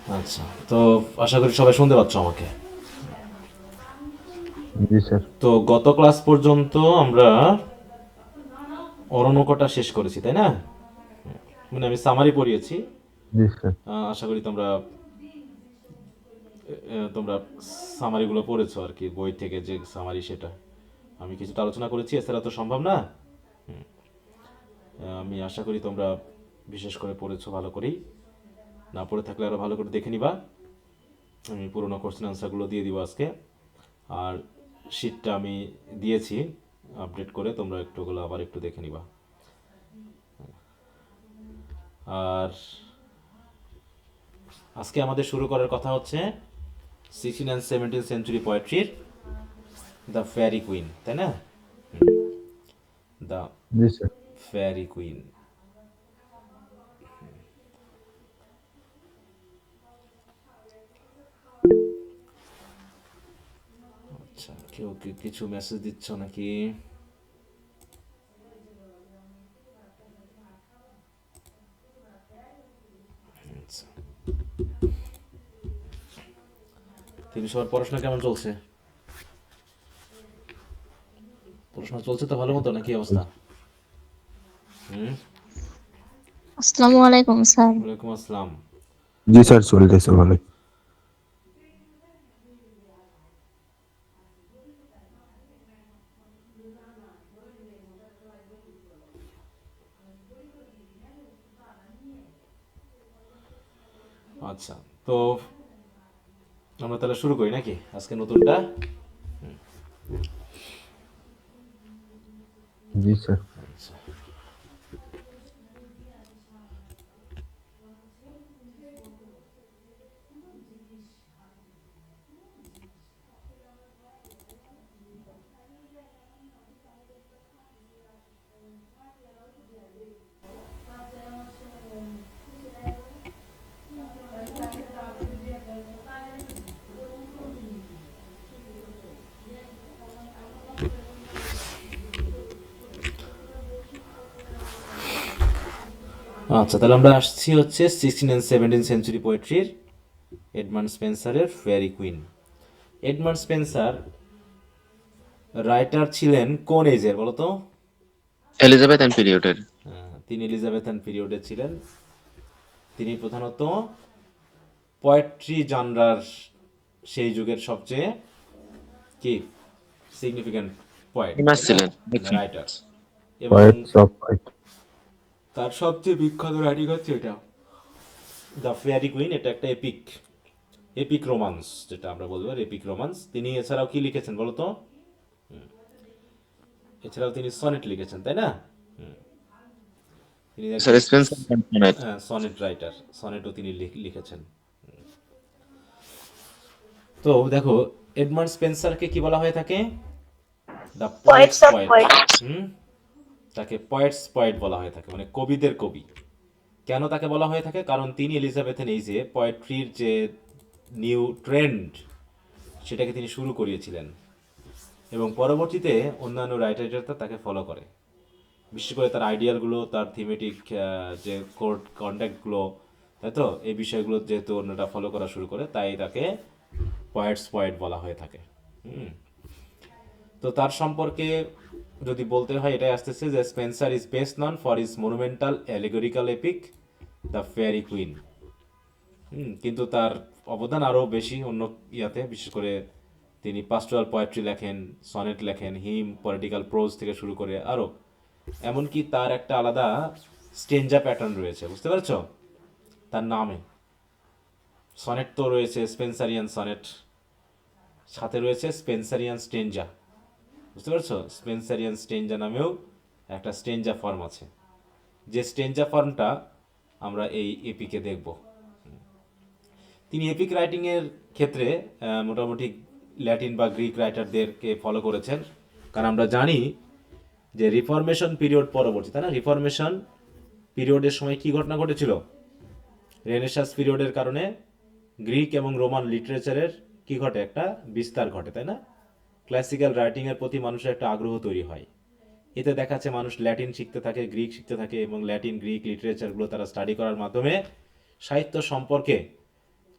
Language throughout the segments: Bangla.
আচ্ছা, তো আশা করি সবাই শুনতে পাচ্ছ আমাকে। জি স্যার। তো গত ক্লাস পর্যন্ত আমরা অরণ্যকটা শেষ করেছি, তাই না? মানে আমি সামারি পড়িয়েছি। জি স্যার। আশা করি তোমরা সামারিগুলো পড়েছো আর কি, বই থেকে যে সামারি সেটা আমি কিছুটা আলোচনা করেছি, এছাড়া তো সম্ভব না। আমি আশা করি তোমরা বিশেষ করে পড়েছো ভালো করেই। না পড়ে থাকলে আরও ভালো করে দেখে নিবা। আমি পুরোনো কোশ্চেন আনসারগুলো দিয়ে দিব আজকে। আর শিটটা আমি দিয়েছি আপডেট করে, তোমরা একটু ওগুলো আবার একটু দেখে নিবা। আর আজকে আমাদের শুরু করার কথা হচ্ছে 16 and 17 সেঞ্চুরি পোয়েট্রির দ্য ফেয়ারি কুইন, তাই না? দ্য জি স্যার। Faerie Queene. আচ্ছা, কেউ কি কিছু মেসেজ দিচ্ছ নাকি? আচ্ছা, তুমি সবার পড়াশোনা কেমন চলছে? পড়াশোনা চলছে তো ভালো মতো, নাকি অবস্থা? হুম। আসসালামু আলাইকুম স্যার। ওয়ালাইকুম আসসালাম। জি স্যার, চলতেছে ভালোই। আচ্ছা, তো আমরা তাহলে শুরু করি নাকি আজকে নতুনটা? জি স্যার। আচ্ছা, আচ্ছা, তাহলে আমরা আসছি হচ্ছে 16 and 17 সেঞ্চুরি পোয়েট্রির এডমান্ড স্পেন্সারের Faerie Queene. Edmund Spenser writer ছিলেন কোন এজের বলো তো? এলিজাবেথ পিরিয়ডের। তিনি এলিজাবেথান পিরিয়ডে ছিলেন। তিনি প্রধানত পোয়েট্রি জানরার সেই যুগের সবচেয়ে কি সিগনিফিক্যান্ট পোয়েট, ফেমাস তাই না? ছিলেন। রাইটার। এবং পয়েটস অফ হোয়াইট। তার সবচেয়ে বিখ্যাত রাইটিং হচ্ছে এটা, দ্য ফেয়ারি কুইন। এটা একটা এপিক, এপিক রোমান্স, যেটা আমরা বলবো এপিক রোমান্স। তিনি এছাড়াও কি লিখেছেন বলতো? এছাড়াও তিনি সনেট লিখেছেন, তাই না? তিনি স্যার একজন স্পেন্সার কনসোনেট। Sonnet writer. সনেটও তিনি লিখেছেন। তো দেখো, এডমান্ড স্পেন্সারকে কি বলা হয়ে থাকে? The poets poets of poet. Poet. হুম। তাকে পয়েটস পয়েট বলা হয়ে থাকে, মানে কবিদের কবি। কেন তাকে বলা হয়ে থাকে? কারণ তিনি এলিজাবেথেন এইজে পোয়েট্রির যে নিউ ট্রেন্ড সেটাকে তিনি শুরু করিয়েছিলেন, এবং পরবর্তীতে অন্যান্য রাইটাররা তাকে ফলো করে। বিশেষ করে তার আইডিয়ালগুলো, তার থিমেটিক যে কোড কন্ট্যাক্টগুলো, তাই তো, এই বিষয়গুলো যেহেতু অন্যরা ফলো করা শুরু করে, তাই তাকে পয়েটস পয়েট বলা হয়ে থাকে। হুম। তো তার সম্পর্কে যদি বলতে হয়, এটাই আসতেছে যে Spenser is best known for his monumental allegorical epic the Faerie Queene. কিন্তু তার অবদান আরও বেশি অন্য ইয়াতে। বিশেষ করে তিনি পাস্টোরাল পোয়েট্রি লেখেন, সনেট লেখেন, হিম, পলিটিক্যাল প্রোজ থেকে শুরু করে আরও। এমনকি তার একটা আলাদা স্টেঞ্জা প্যাটার্ন রয়েছে, বুঝতে পারছো, তার নামে। সনেট তো রয়েছে স্পেন্সারিয়ান সনেট, সাথে রয়েছে স্পেন্সারিয়ান স্টেঞ্জা, বুঝতে পারছো? স্পেন্সারিয়ান স্টেঞ্জা নামেও একটা স্টেঞ্জা ফর্ম আছে, যে স্টেঞ্জা ফর্মটা আমরা এই এপিকে দেখব। তিনি এপিক রাইটিংয়ের ক্ষেত্রে মোটামুটি ল্যাটিন বা গ্রিক রাইটারদেরকে ফলো করেছেন। কারণ আমরা জানি যে রিফরমেশন পিরিয়ড পরবর্তী, তাই না? রিফরমেশন পিরিয়ডের সময় কি ঘটনা ঘটেছিল? রেনেসাস পিরিয়ডের কারণে গ্রিক এবং রোমান লিটারেচারের কি ঘটে? একটা বিস্তার ঘটে, তাই না? ক্লাসিক্যাল রাইটিংয়ের প্রতি মানুষের একটা আগ্রহ তৈরি হয়। এতে দেখা যাচ্ছে মানুষ ল্যাটিন শিখতে থাকে, গ্রিক শিখতে থাকে, এবং ল্যাটিন গ্রিক লিটারেচারগুলো তারা স্টাডি করার মাধ্যমে সাহিত্য সম্পর্কে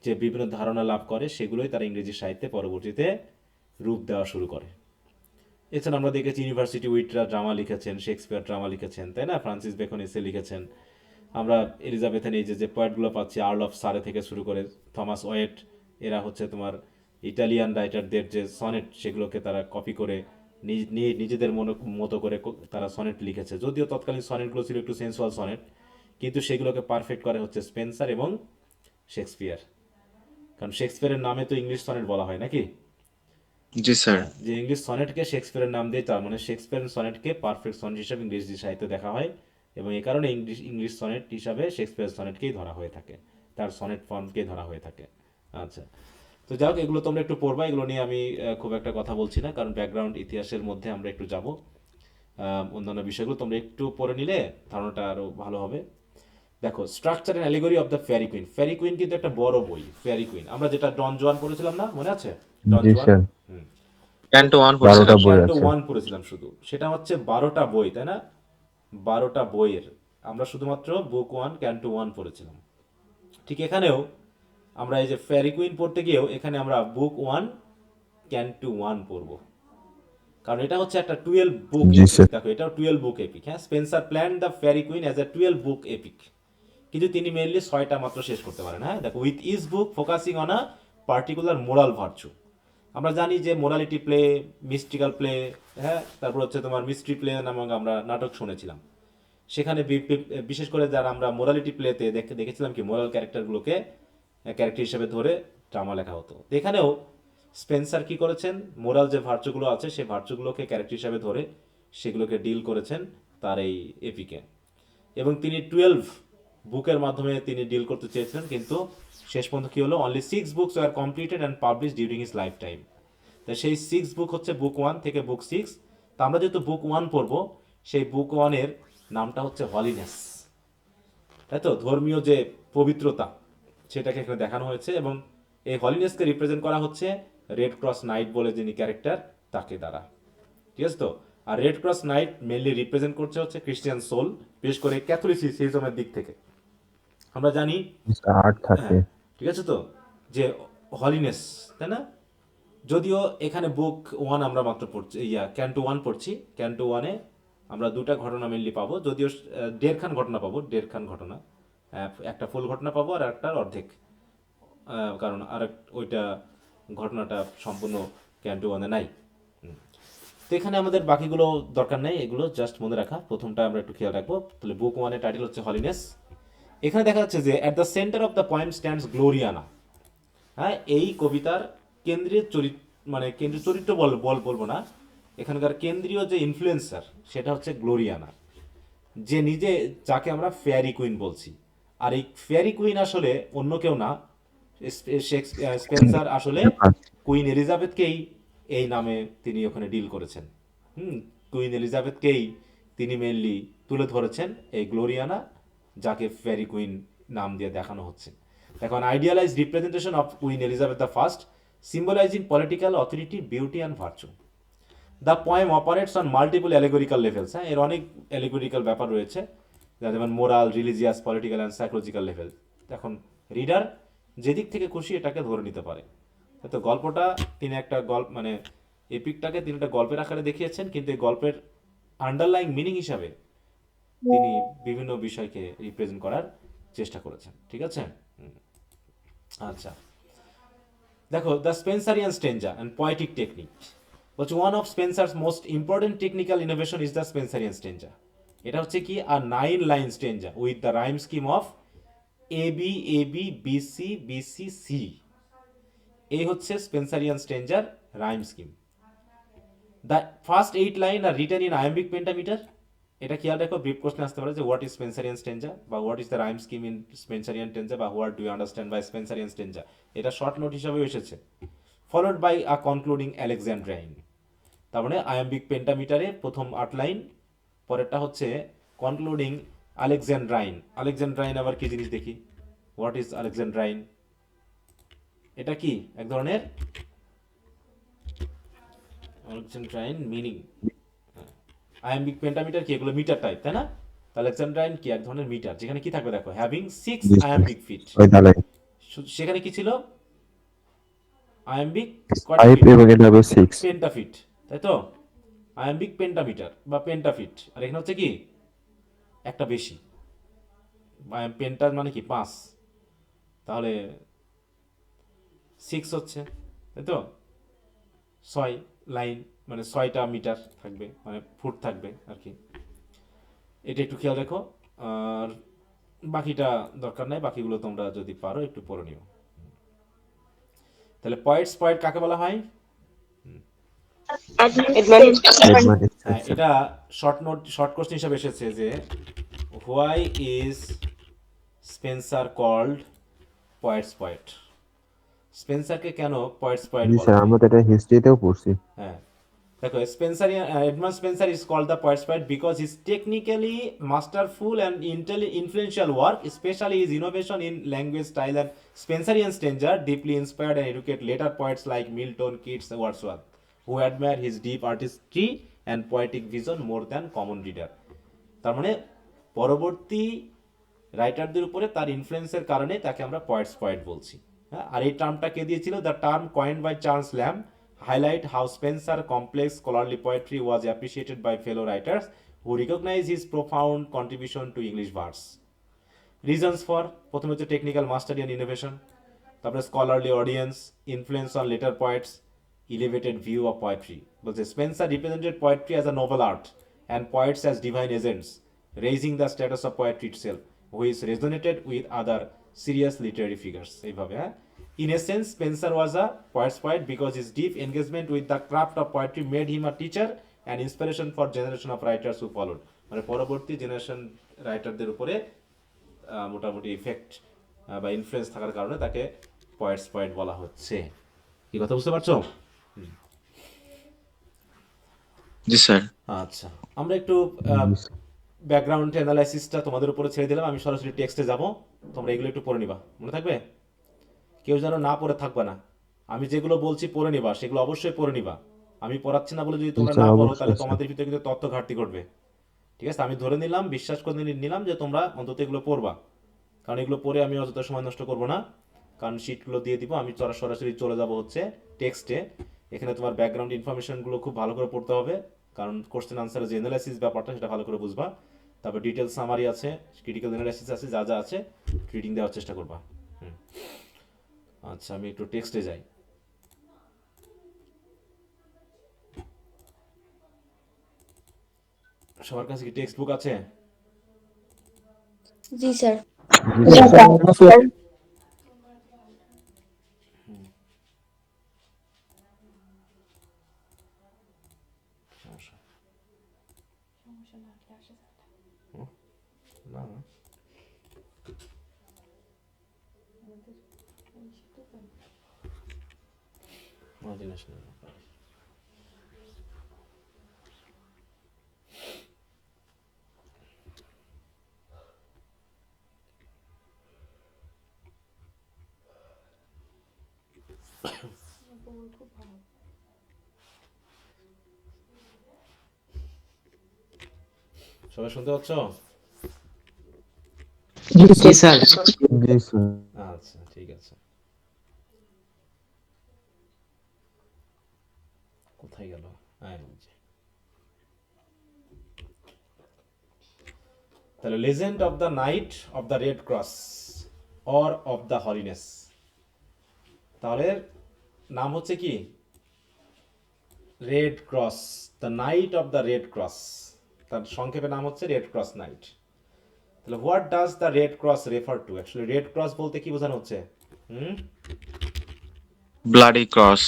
যে বিভিন্ন ধারণা লাভ করে সেগুলোই তারা ইংরেজি সাহিত্যে পরবর্তীতে রূপ দেওয়া শুরু করে। এছাড়া আমরা দেখেছি ইউনিভার্সিটি উইটরা ড্রামা লিখেছেন, শেক্সপিয়ার ড্রামা লিখেছেন, তাই না? ফ্রান্সিস বেকন এসে লিখেছেন। আমরা এলিজাবেথেন এই যে পয়েটগুলো পাচ্ছি, আর্ল অফ সারে থেকে শুরু করে থমাস ওয়েট, এরা হচ্ছে তোমার ইটালিয়ান রাইটারদের যে সনেট সেগুলোকে তারা কপি করে নিজেদের মতো করে তারা সনেট লিখেছে। যদিও তৎকালীন সনেটগুলো ছিল একটু সেন্সুয়াল সনেট, কিন্তু সেগুলোকে পারফেক্ট করে হচ্ছে স্পেন্সার এবং শেক্সপিয়ার। কারণ শেক্সপিয়ারের নামে তো ইংলিশ সনেট বলা হয় নাকি? জি স্যার। হ্যাঁ, যে ইংলিশ সনেটকে শেক্সপিয়ারের নাম দিয়ে, তার মানে শেক্সপিয়ার সনেটকে পারফেক্ট সনেট হিসাবে ইংরেজি সাহিত্যে দেখা হয়, এবং এই কারণে ইংলিশ সনেট হিসাবে শেক্সপিয়ার সনেটকেই ধরা হয়ে থাকে, তার সনেট ফর্মকেই ধরা হয়ে থাকে। আচ্ছা, তো যাই হোক, এগুলো তোমরা একটু পড়বা, এগুলো নিয়ে আমি খুব একটা কথা বলছি না, কারণ ব্যাকগ্রাউন্ড ইতিহাসের মধ্যে আমরা একটু যাব। অন্যান্য বিষয়গুলো তোমরা একটু পড়ে নিলে ধারণাটা আরও ভালো হবে। দেখো, structure and allegory of the Faerie queen. Fairy Queene কিন্তু একটা বড় বই। ফেয়ারি কুইন আমরা যেটা ডন জোয়ান পড়েছিলাম না, মনে আছে? ডন জি জোয়ান। স্যার, হুম। ক্যান্টো ওয়ান 12টা পড়ছিলাম স্যার। বই ক্যান্টো আছে। ওয়ান পড়েছিলাম শুধু, সেটা হচ্ছে 12টা বই, তাই না? 12টা বইয়ের আমরা শুধুমাত্র বুক ওয়ান ক্যান্টো ওয়ান পড়েছিলাম। ঠিক এখানেও আমরা এই যে ফেয়ারি কুইন পড়তে গিয়েও এখানে আমরা বুক ওয়ান ক্যান্টো ওয়ান পড়বো, কারণ এটা হচ্ছে একটা 12 বুক জি এপিক। স্যার। দেখো, এটাও 12 বুক এপিক। হ্যাঁ, Spencer plan the Faerie queen as a 12 book epic, কিন্তু তিনি মেনলি 6টা মাত্র শেষ করতে পারেন। হ্যাঁ, দেখো, with is book focusing on a particular moral virtue. আমরা জানি যে মোরালিটি প্লে, মিস্টিক্যাল প্লে, হ্যাঁ, তারপর হচ্ছে তোমার মিস্ট্রি প্লে নামক আমরা নাটক শুনেছিলাম। সেখানে বিশেষ করে যারা আমরা মোরালিটি প্লেতে দেখেছিলাম কি মোরাল ক্যারেক্টারগুলোকে ক্যারেক্টার হিসেবে ধরে ড্রামা লেখা হতো। তো এখানেও স্পেন্সার কি করেছেন, মোরাল যে ভার্চুগুলো আছে সেই ভার্চুগুলোকে ক্যারেক্টার হিসেবে ধরে সেগুলোকে ডিল করেছেন তার এই এপিকে। এবং তিনি 12 বুকের মাধ্যমে তিনি ডিল করতে চেয়েছিলেন, কিন্তু শেষ পর্যন্ত কি হলো, only 6 books are completed and publish during his life time. তা সেই 6 বুক হচ্ছে বুক 1 থেকে বুক 6। তা আমরা যেহেতু বুক 1 পড়বো, সেই বুক 1-এর নামটা হচ্ছে হলিনেস, তাই তো? ধর্মীয় যে পবিত্রতা সেটাকে এখানে দেখানো হয়েছে, এবং এই হলিনেসকে রিপ্রেজেন্ট করা হচ্ছে রেড ক্রস নাইট বলে যিনি ক্যারেক্টার, তাকে দ্বারা। ঠিক আছে তো? আর Red cross Knight mainly represent করছে হচ্ছে ক্রিশ্চিয়ান সোল, বিশেষ করে ক্যাথলিসিজমের দিক থেকে। আমরা জানি, 8 থাকে। হ্যাঁ, ঠিক আছে তো, যে হলিনেস, তাই না? যদিও এখানে বুক 1 আমরা মাত্র পড়ছি, ক্যান্টো 1 পড়ছি। ক্যান্টো 1-এ আমরা 2টা ঘটনা মেনলি পাবো, যদিও 1.5খান ঘটনা পাবো, 1.5খান ঘটনা। একটা ফুল ঘটনা পাবো আর একটার অর্ধেক, কারণ আর ওইটা ঘটনাটা সম্পূর্ণ ক্যান্টো 1-এ নাই। তো এখানে আমাদের বাকিগুলো দরকার নেই, এগুলো জাস্ট মনে রাখা। প্রথমটা আমরা একটু খেয়াল রাখবো। তাহলে বুক 1-এর টাইটেল হচ্ছে হলিনেস। এখানে দেখা যাচ্ছে যে at the centre of the poem stands Gloriana. হ্যাঁ, এই কবিতার কেন্দ্রীয় চরিত্র, মানে কেন্দ্রীয় চরিত্র বলবো না, এখানকার কেন্দ্রীয় যে ইনফ্লুয়েন্সার সেটা হচ্ছে গ্লোরিয়ানা, যে নিজে, যাকে আমরা ফেয়ারি কুইন বলছি। আর এই ফেয়ারি কুইন আসলে অন্য কেউ না, স্পেন্সার আসলে কুইন এলিজাবেথকেই এই নামে তিনি ওখানে ডিল করেছেন। কুইন এলিজাবেথকেই তিনি মেনলি তুলে ধরেছেন, এই গ্লোরিয়ানা, যাকে ফেয়ারি কুইন নাম দিয়ে দেখানো হচ্ছে। দেখো, an idealized representation of Queen Elizabeth the First, symbolizing political authority, beauty and virtue. The poem operates on multiple allegorical levels. হ্যাঁ, এর অনেক অ্যালিগোরিক্যাল ব্যাপার রয়েছে, যেমন moral, religious, political and psychological level. এখন রিডার যেদিক থেকে খুশি এটাকে ধরে নিতে পারে। তো গল্পটা তিনি একটা মানে এপিকটাকে তিনি একটা গল্পের আকারে দেখিয়েছেন, কিন্তু এই গল্পের আন্ডারলাইং মিনিং হিসাবে তিনি বিভিন্ন বিষয়কে রিপ্রেজেন্ট করার চেষ্টা করেছেন। ঠিক আছে? আচ্ছা, দেখো, the Spenserian stanza and poetic technique বলছে, one of Spenser's most important technical innovation is the Spenserian stanza. এটা হচ্ছে কি, আর 9 line stanza with the rhyme scheme of A B A B B C B C C. এই হচ্ছে স্পেন্সারিয়ান স্টেঞ্জার rhyme scheme. The first 8 line are written in iambic pentameter. এটা খেয়াল রাখো, ব্রিফ কোশ্চেন আসতে পারে যে হোয়াট ইজ স্পেন্সারিয়ান স্টেঞ্জা, বা what is the rhyme scheme in Spenserian stanza, বা what do you understand by Spenserian stanza. এটা শর্ট নোট হিসাবেও এসেছে। Followed by a concluding alexandrine. তার মানে আয়াম্বিক পেন্টামিটারে প্রথম 8 লাইন, পরেরটা হচ্ছে কনক্লুডিং আলেকজান্ড্রাইন। আলেকজান্ড্রাইন আবার কি জিনিস দেখি, হোয়াট ইজ আলেকজান্ড্রাইন? এটা কি এক ধরনের আলেকজান্ড্রাইন মিনিং। আয়াম্বিক পেন্টামিটার কি, এগুলো মিটার টাইপ, তাই না? আলেকজান্ড্রাইন কি এক ধরনের মিটার, যেখানে কি থাকবে দেখো, হ্যাভিং 6 জি স্যার। আয়াম্বিক ফিট, 6টা লাইন। সেখানে কি ছিল? আয়াম্বিক কয়টা 5 ফিট? এবং এটা হবে 6। পেন্টাফিট, তাই তো? আয়াম্বিক পেন্টামিটার বা পেন্টাফিট। আর এখানে হচ্ছে কি একটা বেশি, পেন্টার মানে কি 5, তাহলে 6 হচ্ছে, তাই তো? 6 লাইন মানে 6টা মিটার থাকবে, মানে ফুট থাকবে আর কি। এটা একটু খেয়াল রেখো। আর বাকিটা দরকার নাই, বাকিগুলো তোমরা যদি পারো একটু পড়ে নিও। তাহলে পয়েন্ট কাকে বলা হয়? হ্যাঁ, অ্যাডমিনিস্ট্রেশন। এটা শর্ট কোশ্চেন হিসাবে এসেছে যে why is Spenser called poet. স্পেন্সারকে কেন পয়েট জি বলা স্যার, হয়? আমরা তো এটা হিস্ট্রিতেও পড়ছি। হ্যাঁ, দেখো Edmund Spencer is called the poet because his technically masterful and influential work, especially his innovation in language style and Spencerian stature, deeply inspired and educated later poets like Milton, Keats, and Wordsworth, who admire his deep artistry and poetic vision more than common reader. তার মানে পরবর্তী রাইটারদের উপরে তার ইনফ্লুয়েন্সের কারণে তাকে আমরা পয়েট বলছি। হ্যাঁ, আর এই টার্মটা কে দিয়েছিল? The term coined by Charles Lamb highlight how Spencer complex scholarly poetry was appreciated by fellow writers who recognize his profound contribution to English verse. Reasons for, প্রথমে হচ্ছে টেকনিক্যাল মাস্টারি অ্যান্ড ইনোভেশন, তারপরে scholarly audience, influence on later poets, elevated view of poetry. বলছে Spenser represented poetry as a noble art and poets as divine agents, raising the status of poetry itself, which resonated with other serious literary figures. এইভাবে, হ্যাঁ। In essence, Spencer was a poet's poet because his deep engagement with the craft of poetry made him a teacher and inspiration for generation of writers who followed. মানে পরবর্তী জেনারেশন রাইটারদের উপরে মোটামুটি ইফেক্ট বা ইনফ্লুয়েন্স থাকার কারণে তাকে পয়েট বলা হচ্ছে। কি কথা বুঝতে পারছো? জি স্যার। আচ্ছা, আমরা একটু জি স্যার। ব্যাকগ্রাউন্ড অ্যানালাইসিসটা তোমাদের উপরে ছেড়ে দিলাম। আমি সরাসরি টেক্সটে যাব, তোমরা এগুলো একটু পড়ে নিবা, মনে থাকবে? কেউ যেন না পড়ে থাকবে না। আমি যেগুলো বলছি পড়ে নিবা, সেগুলো অবশ্যই পড়ে নিবা। আমি পড়াচ্ছি না বলে যদি জি তোমরা স্যার, না পড়ো, তাহলে অবশ্যই স্যার। তোমাদের ভিতরে কিন্তু তথ্য ঘাটতি ঘটবে। ঠিক আছে, আমি ধরে নিলাম, বিশ্বাস করে নিলাম যে তোমরা অন্তত এগুলো পড়বা, কারণ এগুলো পড়ে আমি অযথা সময় নষ্ট করবো না। কারণ শিটগুলো দিয়ে দিব, আমি সরাসরি চলে যাব হচ্ছে টেক্সটে। এখানে তোমার ব্যাকগ্রাউন্ড ইনফরমেশনগুলো খুব ভালো করে পড়তে হবে, কারণ কোশ্চেন আনসারের যে অ্যানালাইসিস ব্যাপারটা সেটা ভালো করে বুঝবা। তারপর ডিটেল সামারি আছে, ক্রিটিক্যাল অ্যানালাইসিস আছে, যা যা আছে রিডিং দেওয়ার চেষ্টা করবা। হুম। আচ্ছা, আমি একটু টেক্সটে যাই। সবার কাছে কি টেক্সট বুক আছে? জি স্যার। জি স্যার। সমস্যা? হুম? না না, কোনো জিনিস নেই। সবাই শুনতে পাচ্ছ? জি স্যার। জি স্যার। আচ্ছা, ঠিক আছে। কোথায় গেল? হ্যাঁ, এই যে। তাহলে legend of the knight of the red cross or of the holiness, তাহলে নাম হচ্ছে কি? Red cross, the knight of the red cross, তার সংক্ষেপে নাম হচ্ছে রেড ক্রস নাইট। তাহলে what does the red cross refer to? Actually red cross বলতে কি বোঝানো হচ্ছে? হুম? Bloody cross.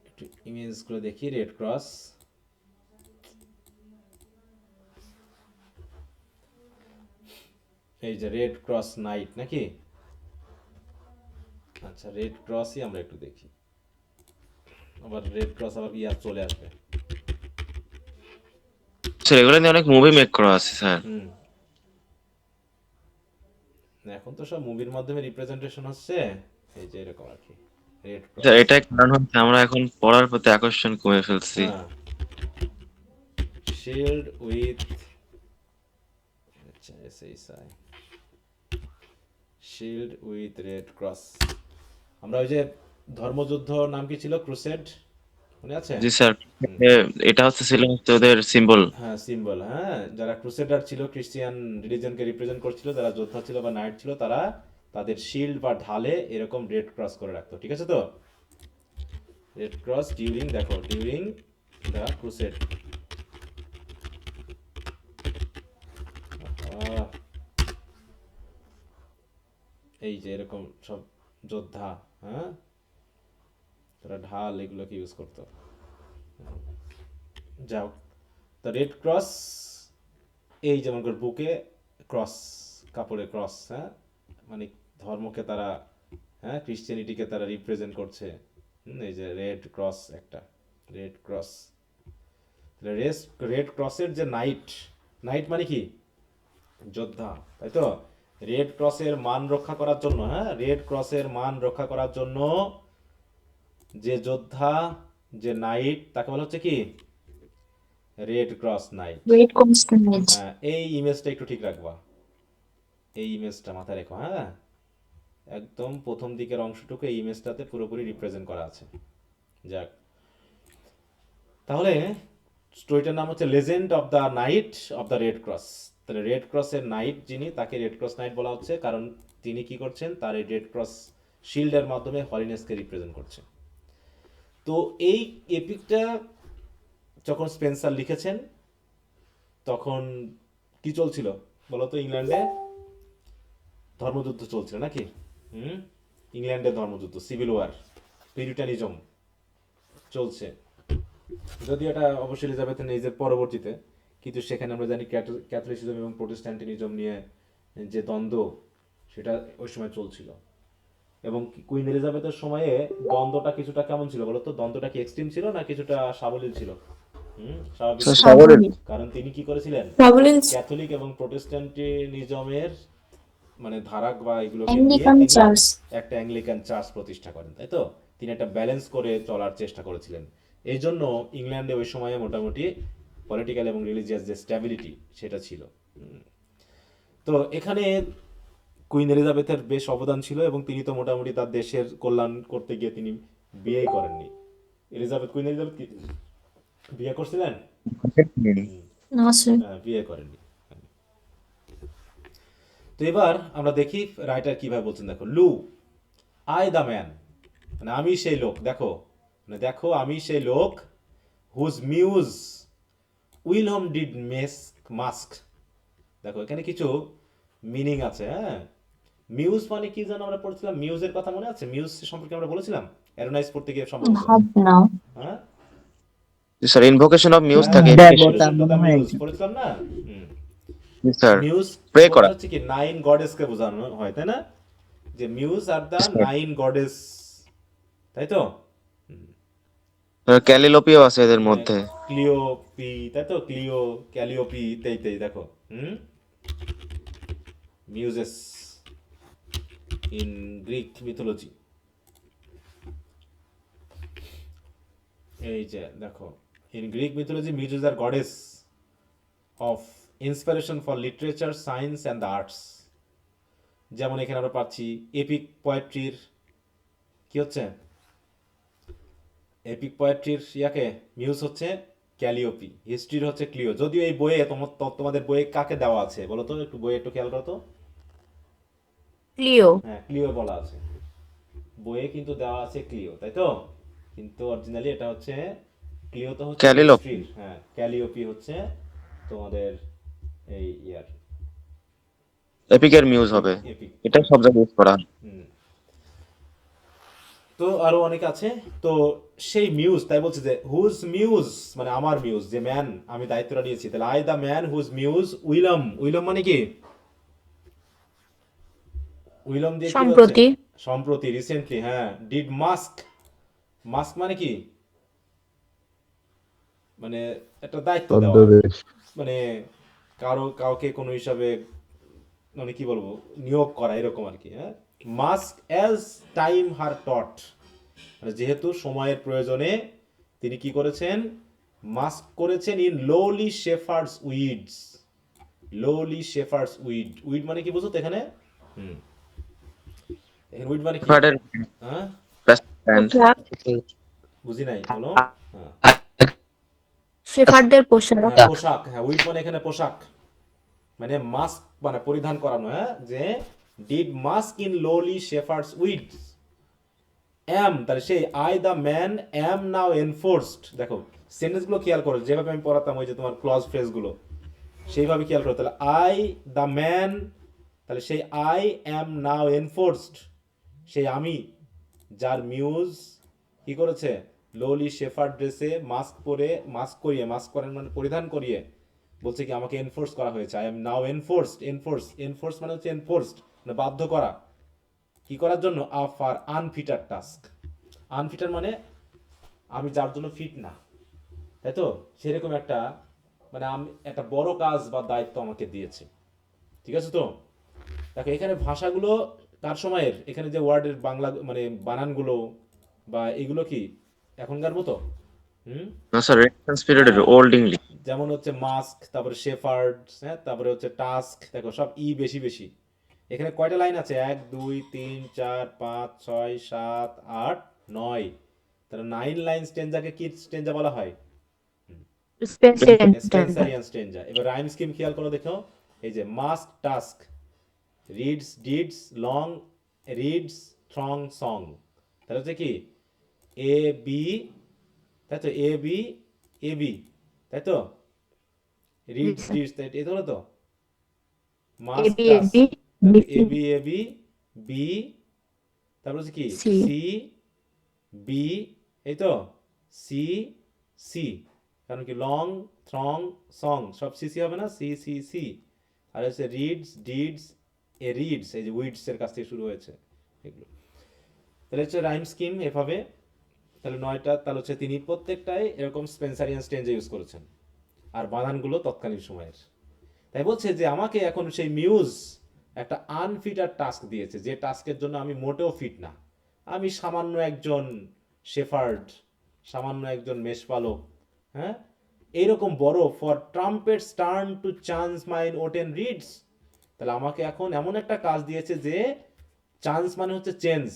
একটু ইমেজগুলো দেখি। রেড ক্রস, এই যে রেড ক্রস নাইট নাকি? আচ্ছা, রেড ক্রসই আমরা একটু দেখি। আবার রেড ক্রস আবার ইয়ার চলে আসবে। স্যার এগুলো নিয়ে অনেক মুভি মেক করা আছে স্যার। হুম, এখন তো সব মুভির মাধ্যমে রিপ্রেজেন্টেশন হচ্ছে, এই যে এরকম আর কি, রেড স্যার ক্রস। এটাই কারণ হচ্ছে আমরা এখন পড়ার প্রতি আকর্ষণ কমে ফেলছি। হ্যাঁ, শিল্ড উইথ, আচ্ছা SSI, shield with red cross. আমরা ওই যে ধর্মযুদ্ধ নাম কি ছিল, ক্রুসেড, মনে আছে? জি স্যার, হুম, এটা হচ্ছে ওদের সিম্বল। হ্যাঁ সিম্বল, হ্যাঁ, যারা ক্রুসেডার ছিল খ্রিস্টিয়ান রিলিজনকে রিপ্রেজেন্ট করছিল, যারা যোদ্ধা ছিল বা নাইট ছিল, তারা তাদের শিল্ড বা ঢালে এরকম রেড ক্রস করে রাখতো, ঠিক আছে তো? রেড ক্রস ডিউরিং, দেখো, ডিউরিং দ্য ক্রুসেড। এই যে এরকম সব যোদ্ধা, হ্যাঁ, তারা ঢাল এগুলোকে ইউজ করতো। যাও, তো রেড ক্রস, এই যেমন করে বুকে ক্রস, কাপড়ে ক্রস, হ্যাঁ, মানে ধর্মকে তারা, হ্যাঁ, ক্রিশ্চিয়ানিটিকে তারা রিপ্রেজেন্ট করছে। এই যে রেড ক্রস একটা, রেড ক্রস, রেড ক্রসের যে নাইট, নাইট মানে কি, যোদ্ধা, তাই তো? রেড ক্রসের মান রক্ষা করার জন্য, হ্যাঁ, রেড ক্রসের মান রক্ষা করার জন্য যে যোদ্ধা, যে নাইট, তাকে বলা হচ্ছে কি, red cross night. Red constant. হ্যাঁ, এই ইমেজটা একটু ঠিক রাখবা, এই ইমেজটা মাথায় রেখো, হ্যাঁ, একদম প্রথম দিকের অংশটুকু এই ইমেজটাতে পুরোপুরি রিপ্রেজেন্ট করা আছে। যাক, তাহলে স্টোরিটার নাম হচ্ছে legend of the knight of the red cross. তাহলে রেড ক্রসের নাইট যিনি, তাকে রেড ক্রস নাইট বলা হচ্ছে, কারণ তিনি কি করছেন, তার এই রেড ক্রস শিল্ডের মাধ্যমে হলিনেসকে রিপ্রেজেন্ট করছেন। তো এই এপিকটা যখন স্পেন্সার লিখেছেন, তখন কি চলছিল বলো তো? ইংল্যান্ডে ধর্মযুদ্ধ চলছিল নাকি? হুম, ইংল্যান্ডে ধর্মযুদ্ধ, সিভিল ওয়ার, পিউরিটানিজম চলছে। যদিও এটা অবশ্যই এলিজাবেথের এইজের পরবর্তীতে, কিন্তু সেখানে আমরা জানি ক্যাথলিসিজম এবং প্রোটেস্ট্যান্টিনিজম নিয়ে যে দ্বন্দ্ব, সেটা ওই সময় চলছিল। এবং কুইন এলিজাবেথের সময়ে দ্বন্দ্বটা কিছুটা কেমন ছিল বলতো? দ্বন্দ্বটা কি এক্সট্রিম ছিল না কিছুটা সাবলীল ছিল? স্বাভাবিক স্যার ছিল। সাগরের সাবলীল। কারণ তিনি কি করেছিলেন, সাবলীল। ক্যাথলিক এবং প্রোটেস্ট্যান্টিনিজমের মানে ধারাক বা এগুলোকে নিয়ে অ্যাংলিকান তিনি চার্চ। একটা অ্যাংলিকান চার্চ প্রতিষ্ঠা করেন, তাই তো? তিনি একটা ব্যালেন্স করে চলার চেষ্টা করেছিলেন। এই জন্য ইংল্যান্ডে ওই সময়ে মোটামুটি পলিটিক্যাল এবং রিলিজিয়াস যে স্ট্যাবিলিটি, সেটা ছিল। তো এখানে কুইন এলিজাবেথের বেশ অবদান ছিল, এবং তিনি তো মোটামুটি তার দেশের কল্যাণ করতে গিয়ে তিনি বিয়েই করেননি। কুইন এলিজাবেথ কি বিয়ে করছিলেন? না স্যার। বিয়ে করেননি। তো এবার আমরা দেখি রাইটার কিভাবে বলছেন, দেখো, লু, আই দ্য ম্যান, মানে আমি সেই লোক, দেখো, মানে দেখো আমি সেই লোক, হুজ মিউজ উইলহম ডিড মাস্ক। দেখো এখানে কিছু মিনিং আছে, হ্যাঁ। মিউজ মানে কি যেন আমরা পড়ছিলাম, মিউজের কথা মনে আছে? মিউজ সম্পর্কে আমরা বলেছিলাম অ্যারোনাইজ পড়তে গিয়ে সম্ভবত, ভাবনা। হ্যাঁ। জি স্যার, ইনভোকেশন অফ মিউজ থাকে, হ্যাঁ, invocation। দেবতা ইনভোকেশন টু মনে দ্য হয় মিউজ একজন। পড়েছিলাম না? হুম। জি স্যার, মিউজ প্রে বলতে করা। হচ্ছে কি, 9 গডেসকে বোঝানো হয়, তাই না? যে মিউজ আর দ্য জি স্যার, 9 গডেস, তাই তো? ক্যালিলোপিও আছে এদের হ্যাঁ, মধ্যে। ক্লিওপি, তাই তো? ক্লিও, ক্যালিওপি, তেই তেই, দেখো, মিউজেস ইন গ্রিক মিথোলজি। এই যে দেখো, in Greek mythology muses are goddess of inspiration for literature, science and the arts. যেমন এখানে আমরা পাচ্ছি এপিক পোয়েট্রির কি হচ্ছে, এপিক পোয়েট্রির ইয়াকে মিউজ হচ্ছে ক্যালিওপি, হিস্ট্রির হচ্ছে ক্লিও। যদিও এই বইয়ে তোমাদের বইয়ে কাকে দেওয়া আছে বলো তো? একটু বইয়ে একটু খেয়াল করো তো। ক্লিও। হ্যাঁ, ক্লিও বলা আছে বইয়ে, কিন্তু দেওয়া আছে ক্লিও, তাই তো? কিন্তু অরিজিনালি এটা হচ্ছে, ক্লিও তো হচ্ছে ক্যালিলোপি হিস্ট্রির, হ্যাঁ, ক্যালিওপি হচ্ছে তোমাদের এই ইয়ার এপিকের মিউজ হবে, এপিক। এটা সব জায়গায় ইউজ করা হয়। তো আরো অনেক আছে। তো সেই মিউজ, তাই বলছে যে হুজ মিউজ, মানে আমার মিউজ, যে ম্যান আমি দায়িত্বটা নিয়েছি, তাহলে I the man whose muse whilom, whilom মানে কি, উইলম দিয়ে কি হচ্ছে, সম্প্রতি। সম্প্রতি, রিসেন্টলি, হ্যাঁ, ডিড মাস্ক, মাস্ক মানে কি, মানে একটা দায়িত্ব দেওয়া আর কি। ছদ্মবেশ। মানে কাউকে কোনো হিসাবে মানে কি বলবো নিয়োগ করা এরকম আর কি। হ্যাঁ, mask as time her taught, মানে যেহেতু সময়ের প্রয়োজনে তিনি কি করেছেন, মাস্ক করেছেন in lowly shepherds weeds. Lowly shepherds weed, weed মানে কি বুঝো তো এখানে? হুম, এখানে উইড মানে কি? শেফার্ডের হ্যাঁ, বেস্ট ফ্রেন্ড। পোশাক, বুঝি নাই, বলো। হ্যাঁ, শেফার্ডদের পোশাক। হ্যাঁ পোশাক, হ্যাঁ উইড মানে এখানে পোশাক, মানে মাস্ক মানে পরিধান করানো। হ্যাঁ, যে did mask in lowly shepherds weeds am, তাহলে সেই I the man am now enforced. দেখো সেন্টেন্সগুলো খেয়াল করো, যেভাবে আমি পড়াতাম ওই যে তোমার ক্লজ ফ্রেজগুলো, সেইভাবে খেয়াল করো। তাহলে আই দ্য ম্যান, তাহলে সেই আই অ্যাম নাও এনফোর্সড, সেই আমি যার মিউজ কি করেছে, লোলি শেফার্ড ড্রেসে মাস্ক পরে, মাস্ক করিয়ে, মাস্ক করেন মানে পরিধান করিয়ে, বলছে কি আমাকে এনফোর্স করা হয়েছে। I am now enforced, enforce, enforce মানে হচ্ছে এনফোর্সড, মানে বাধ্য করা, কি করার জন্য, ফর আনফিটার টাস্ক। আনফিটার মানে আমি যার জন্য ফিট না, তাই তো, সেরকম একটা, মানে আমি একটা বড় কাজ বা দায়িত্ব আমাকে দিয়েছে। ঠিক আছে তো? দেখো এখানে ভাষাগুলো কার সময়ের, এখানে যে ওয়ার্ডের বাংলা মানে বানানগুলো বা এগুলো কি এখনকার মতো? হুম, না স্যার, রেনেসান্স পিরিয়ডের হ্যাঁ, ওল্ড ইংলিশ। যেমন হচ্ছে মাস্ক, তারপরে শেফার্ড, হ্যাঁ, তারপরে হচ্ছে টাস্ক, দেখো সব ই বেশি বেশি। এখানে কয়টা লাইন আছে, 1 2 3 4 5 6 7 8 9, তাহলে 9 লাইন স্টেঞ্জাকে কি স্টেঞ্জা বলা হয়? Spenserian standard. Spenserian stanza. এবার রাইম স্কিম খেয়াল করো, দেখো এই যে mask task, reeds deeds long, reeds throng song, তাহলে হচ্ছে কি এ বি, তাই তো, এ বি, এ বি, তাই তো, জি রিডস স্যার। ডিডস, তাই এটা হলো তো A mask B A task, B তাহলে B A C B, A B, B, তারপর হচ্ছে কি সি। সি, বি, এই তো, সি, সি, কারণ কি লং থ্রং সং সব সি সি হবে না, সি সি সি। আর হচ্ছে রিডস ডিডস, এ রিডস, এই যে উইডস এর কাছ থেকে শুরু হয়েছে এগুলো। তাহলে হচ্ছে রাইম স্কিম এভাবে, তাহলে 9টা, তাহলে হচ্ছে তিনি প্রত্যেকটাই এরকম স্পেন্সারিয়ান স্টেঞ্জে ইউজ করেছেন, আর বানানগুলো তৎকালীন সময়ের। তাই বলছে যে আমাকে এখন সেই মিউজ একটা আনফিটার টাস্ক দিয়েছে, যে টাস্কের জন্য আমি মোটেও ফিট না। আমি সামান্য একজন শেফার্ড, সামান্য একজন মেষপালক। হ্যাঁ, এইরকম বড় for trumpets turn to chance mine ওটেন reads, তাহলে আমাকে এখন এমন একটা কাজ দিয়েছে যে চান্স মানে হচ্ছে চেঞ্জ,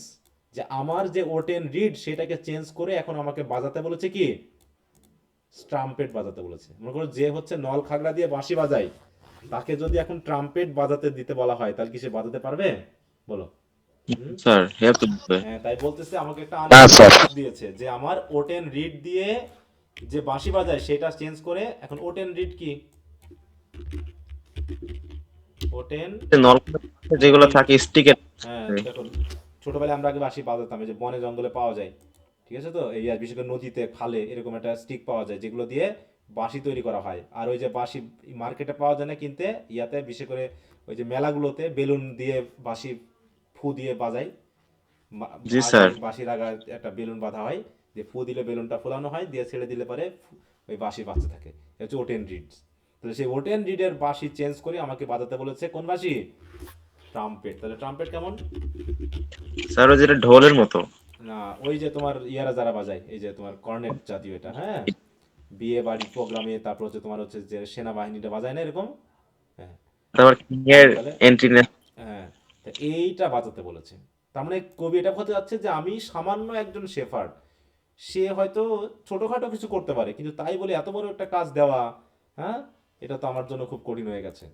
যে আমার যে ওটেন রিড সেটাকে চেঞ্জ করে এখন আমাকে বাজাতে বলেছে কি, ট্রাম্পেট বাজাতে বলেছে। মনে করো যে হচ্ছে নল খাগড়া দিয়ে বাঁশি বাজায়, তাকে যদি এখন ট্রাম্পেট বাজাতে দিতে বলা হয়, তাহলে কি সে বাজাতে পারবে, বলো? হুম? স্যার হেল্প করবে। হ্যাঁ, তাই বলতেছে আমাকে একটা না স্যার। আনফিটার দিয়েছে, যে আমার ওটেন রিড দিয়ে যে বাঁশি বাজায় সেটা চেঞ্জ করে এখন ওটেন রিড কি, ওটেন নলকূপ যেগুলো রিড। থাকে স্টিকের। হ্যাঁ দেখো, ছোটবেলায় আমরা আগে বাঁশি বাজাতাম, এই যে বনে জঙ্গলে পাওয়া যায়, ঠিক আছে তো, এই আর বিশেষ করে নদীতে খালে এরকম একটা স্টিক পাওয়া যায় যেগুলো দিয়ে বাঁশি তৈরি করা হয়। আর ওই যে বাঁশি মার্কেটে পাওয়া যায় না কিনতে, ইয়াতে বিশেষ করে ওই যে মেলাগুলোতে বেলুন দিয়ে বাঁশি ফু দিয়ে বাজায়। জি আগে স্যার। বাঁশির আগা একটা বেলুন বাঁধা হয়, দিয়ে ফু দিলে বেলুনটা ফোলানো হয়, দিয়ে ছেড়ে দিলে পরে ওই বাঁশি বাজতে থাকে। এটা হচ্ছে ওটেন রিডস। তাহলে সেই ওটেন রিডের বাঁশি চেঞ্জ করে আমাকে বাজাতে বলেছে কোন বাঁশি, ট্রাম্পেট। তাহলে ট্রাম্পেট কেমন? স্যার ওই যেটা ঢোলের মতো। না, ওই যে তোমার ইয়ারা যারা বাজায়, এই যে তোমার কর্নেট জাতীয় এটা, হ্যাঁ, বিয়ে বাড়ি প্রোগ্রামে, তারপর হচ্ছে তোমার হচ্ছে যে সেনাবাহিনীটা বাজায় না এরকম। হ্যাঁ, তারপর কিং এর তাহলে এন্ট্রি। হ্যাঁ, তা এইটা বাজাতে বলেছে। তার মানে কবি এটা বলতে যাচ্ছে যে আমি সামান্য একজন শেফার্ড, সে হয়তো ছোটখাটো কিছু করতে পারে, কিন্তু তাই বলে এত বড় একটা কাজ দেওয়া, হ্যাঁ, এটা তো আমার জন্য খুব কঠিন হয়ে গেছে।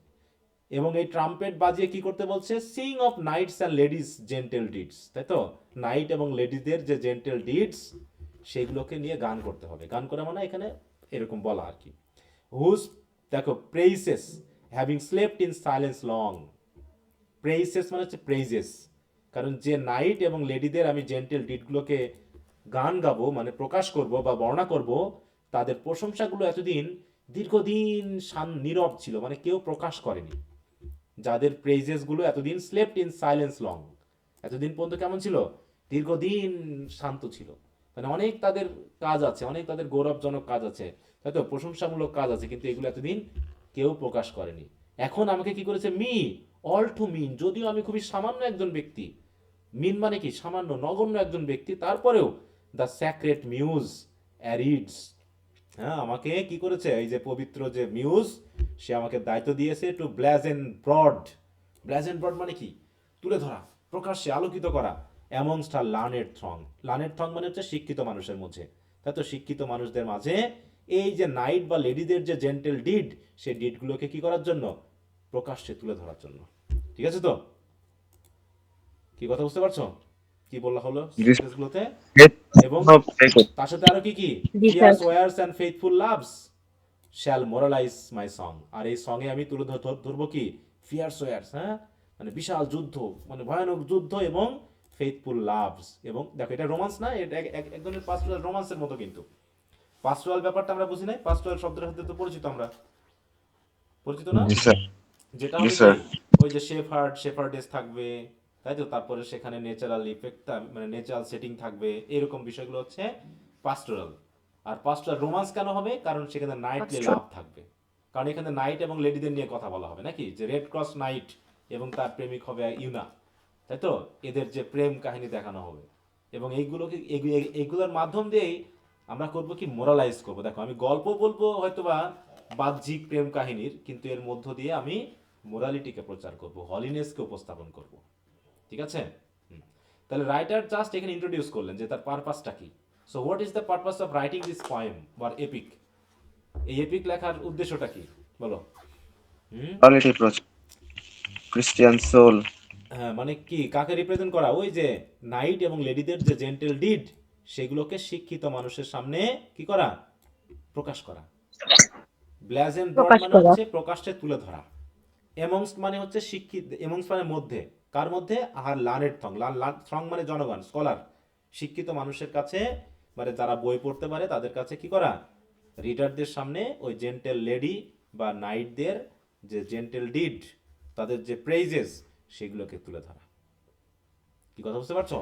এবং এই ট্রাম্পেট বাজিয়ে কি করতে বলছে, sing of knights and ladies gentle deeds, তাই তো, নাইট এবং লেডিসদের যে জেন্টেল ডিডস সেগুলোকে নিয়ে গান করতে হবে। গান করা মানে এখানে এরকম বলা আর কি। হুজ, দেখো praises having slept in silence long, praises মানে হচ্ছে প্রেইজেস, কারণ যে নাইট এবং লেডিদের আমি জেন্টেল ডিডগুলোকে গান গাবো মানে প্রকাশ করব বা বর্ণনা করব, তাদের প্রশংসাগুলো এতদিন দীর্ঘদিন নীরব ছিল, মানে কেউ প্রকাশ করেনি। যাদের প্রেইজেস গুলো এতদিন স্লেপ্ট ইন সাইলেন্স লং, এতদিন পর্যন্ত কেমন ছিল, দীর্ঘদিন শান্ত ছিল, মানে অনেক তাদের কাজ আছে, অনেক তাদের গৌরবজনক কাজ আছে, তাই তো, প্রশংসামূলক কাজ আছে, কিন্তু এগুলো এতদিন কেউ প্রকাশ করেনি। এখন আমাকে কি করেছে, মি, অল টু মিন, যদিও আমি খুবই সামান্য একজন ব্যক্তি, মিন মানে কি, সামান্য নগণ্য একজন ব্যক্তি, তারপরেও দ্য স্যাক্রেড মিউজ অ্যারিডস, হ্যাঁ, আমাকে কি করেছে, এই যে পবিত্র যে মিউজ, সে আমাকে দায়িত্ব দিয়েছে টু ব্লাজেন ব্রড। ব্লাজেন ব্রড মানে কি, তুলে ধরা, প্রকাশ্যে আলোকিত করা, অ্যামংস্ট আর লার্নেড থ্রং। লার্নেড থ্রং মানে হচ্ছে শিক্ষিত মানুষের মধ্যে, তাই তো, শিক্ষিত মানুষদের মাঝে এই যে নাইট বা লেডিদের যে জেন্টেল ডিড, সেই ডিডগুলোকে কি করার জন্য, প্রকাশ্যে তুলে ধরার জন্য। ঠিক আছে তো, কি কথা বুঝতে পারছো, কি বলা হলো জি সেন্টেন্সগুলোতে? এবং স্যার। তার সাথে আরো কি কি, জি sir. Fierce wars and faithful loves shall moralize my song. আর এই সঙ্গে আমি তুলে ধরবো কি, ফিয়ার্স ওয়ার্স, হ্যাঁ, মানে বিশাল যুদ্ধ, মানে ভয়ানক যুদ্ধ, এবং ফেথফুল লাভস। এবং দেখো, এটা রোমান্স না, এটা এক ধরনের পাস্টোরাল রোমান্সের মতো, কিন্তু পাস্টোরাল ব্যাপারটা আমরা বুঝি নাই, পাস্টোরাল শব্দের সাথে তো পরিচিত আমরা, পরিচিত না, জি স্যার। যেটা জি হবে কি, স্যার। ওই যে শেফার্ডেস থাকবে, তাই তো, তারপরে সেখানে ন্যাচারাল ইফেক্ট, মানে ন্যাচারাল সেটিং থাকবে, এরকম বিষয়গুলো হচ্ছে পাস্টোরাল। আর পাস্টোরাল রোমান্স কেন হবে, কারণ সেখানে নাইটলি লাভ থাকবে, কারণ এখানে নাইট এবং লেডিদের নিয়ে কথা বলা হবে নাকি, যে রেড ক্রস নাইট এবং তার প্রেমিক হবে ইউনা, তাই তো, এদের যে প্রেম কাহিনী দেখানো হবে। এবং এইগুলোকে এইগুলোর মাধ্যম দিয়েই আমরা করব কি, মোরালাইজ করব। দেখো, আমি গল্প বলবো হয়তোবা বাহ্যিক প্রেম কাহিনীর, কিন্তু এর মধ্য দিয়ে আমি মোরালিটিকে প্রচার করব, হলিনেসকে উপস্থাপন করব। ঠিক আছে? হুম। তাহলে রাইটার জাস্ট এখানে ইন্ট্রোডিউস করলেন যে তার পারপাসটা কি। So what is the purpose of writing this poem বা এপিক? এই এপিক লেখার উদ্দেশ্যটা কি, বলো? হুম। Quality project, Christian soul. হ্যাঁ, মানে কি, কাকে রিপ্রেজেন্ট করা, ওই যে নাইট এবং লেডিদের যে জেন্টেল ডিড, সেগুলোকে শিক্ষিত মানুষের সামনে কি করা, প্রকাশ করা। ব্ল্যাজেন ব্রড প্রকাশ মানে করা। হচ্ছে প্রকাশ্যে তুলে ধরা। এমংস্ট মানে হচ্ছে শিক্ষিত, এমংস্ট মানে মধ্যে, কার মধ্যে, আর লার্নেড থ্রং, থ্রং মানে জনগণ, স্কলার, শিক্ষিত মানুষের কাছে, মানে যারা বই পড়তে পারে তাদের কাছে কি করা, রিডারদের সামনে ওই জেন্টেল লেডি বা নাইটদের যে জেন্টেল ডিড, তাদের যে প্রেইজেস, সেগুলোকে তুলে ধরা। কি কথা বুঝতে পারছো?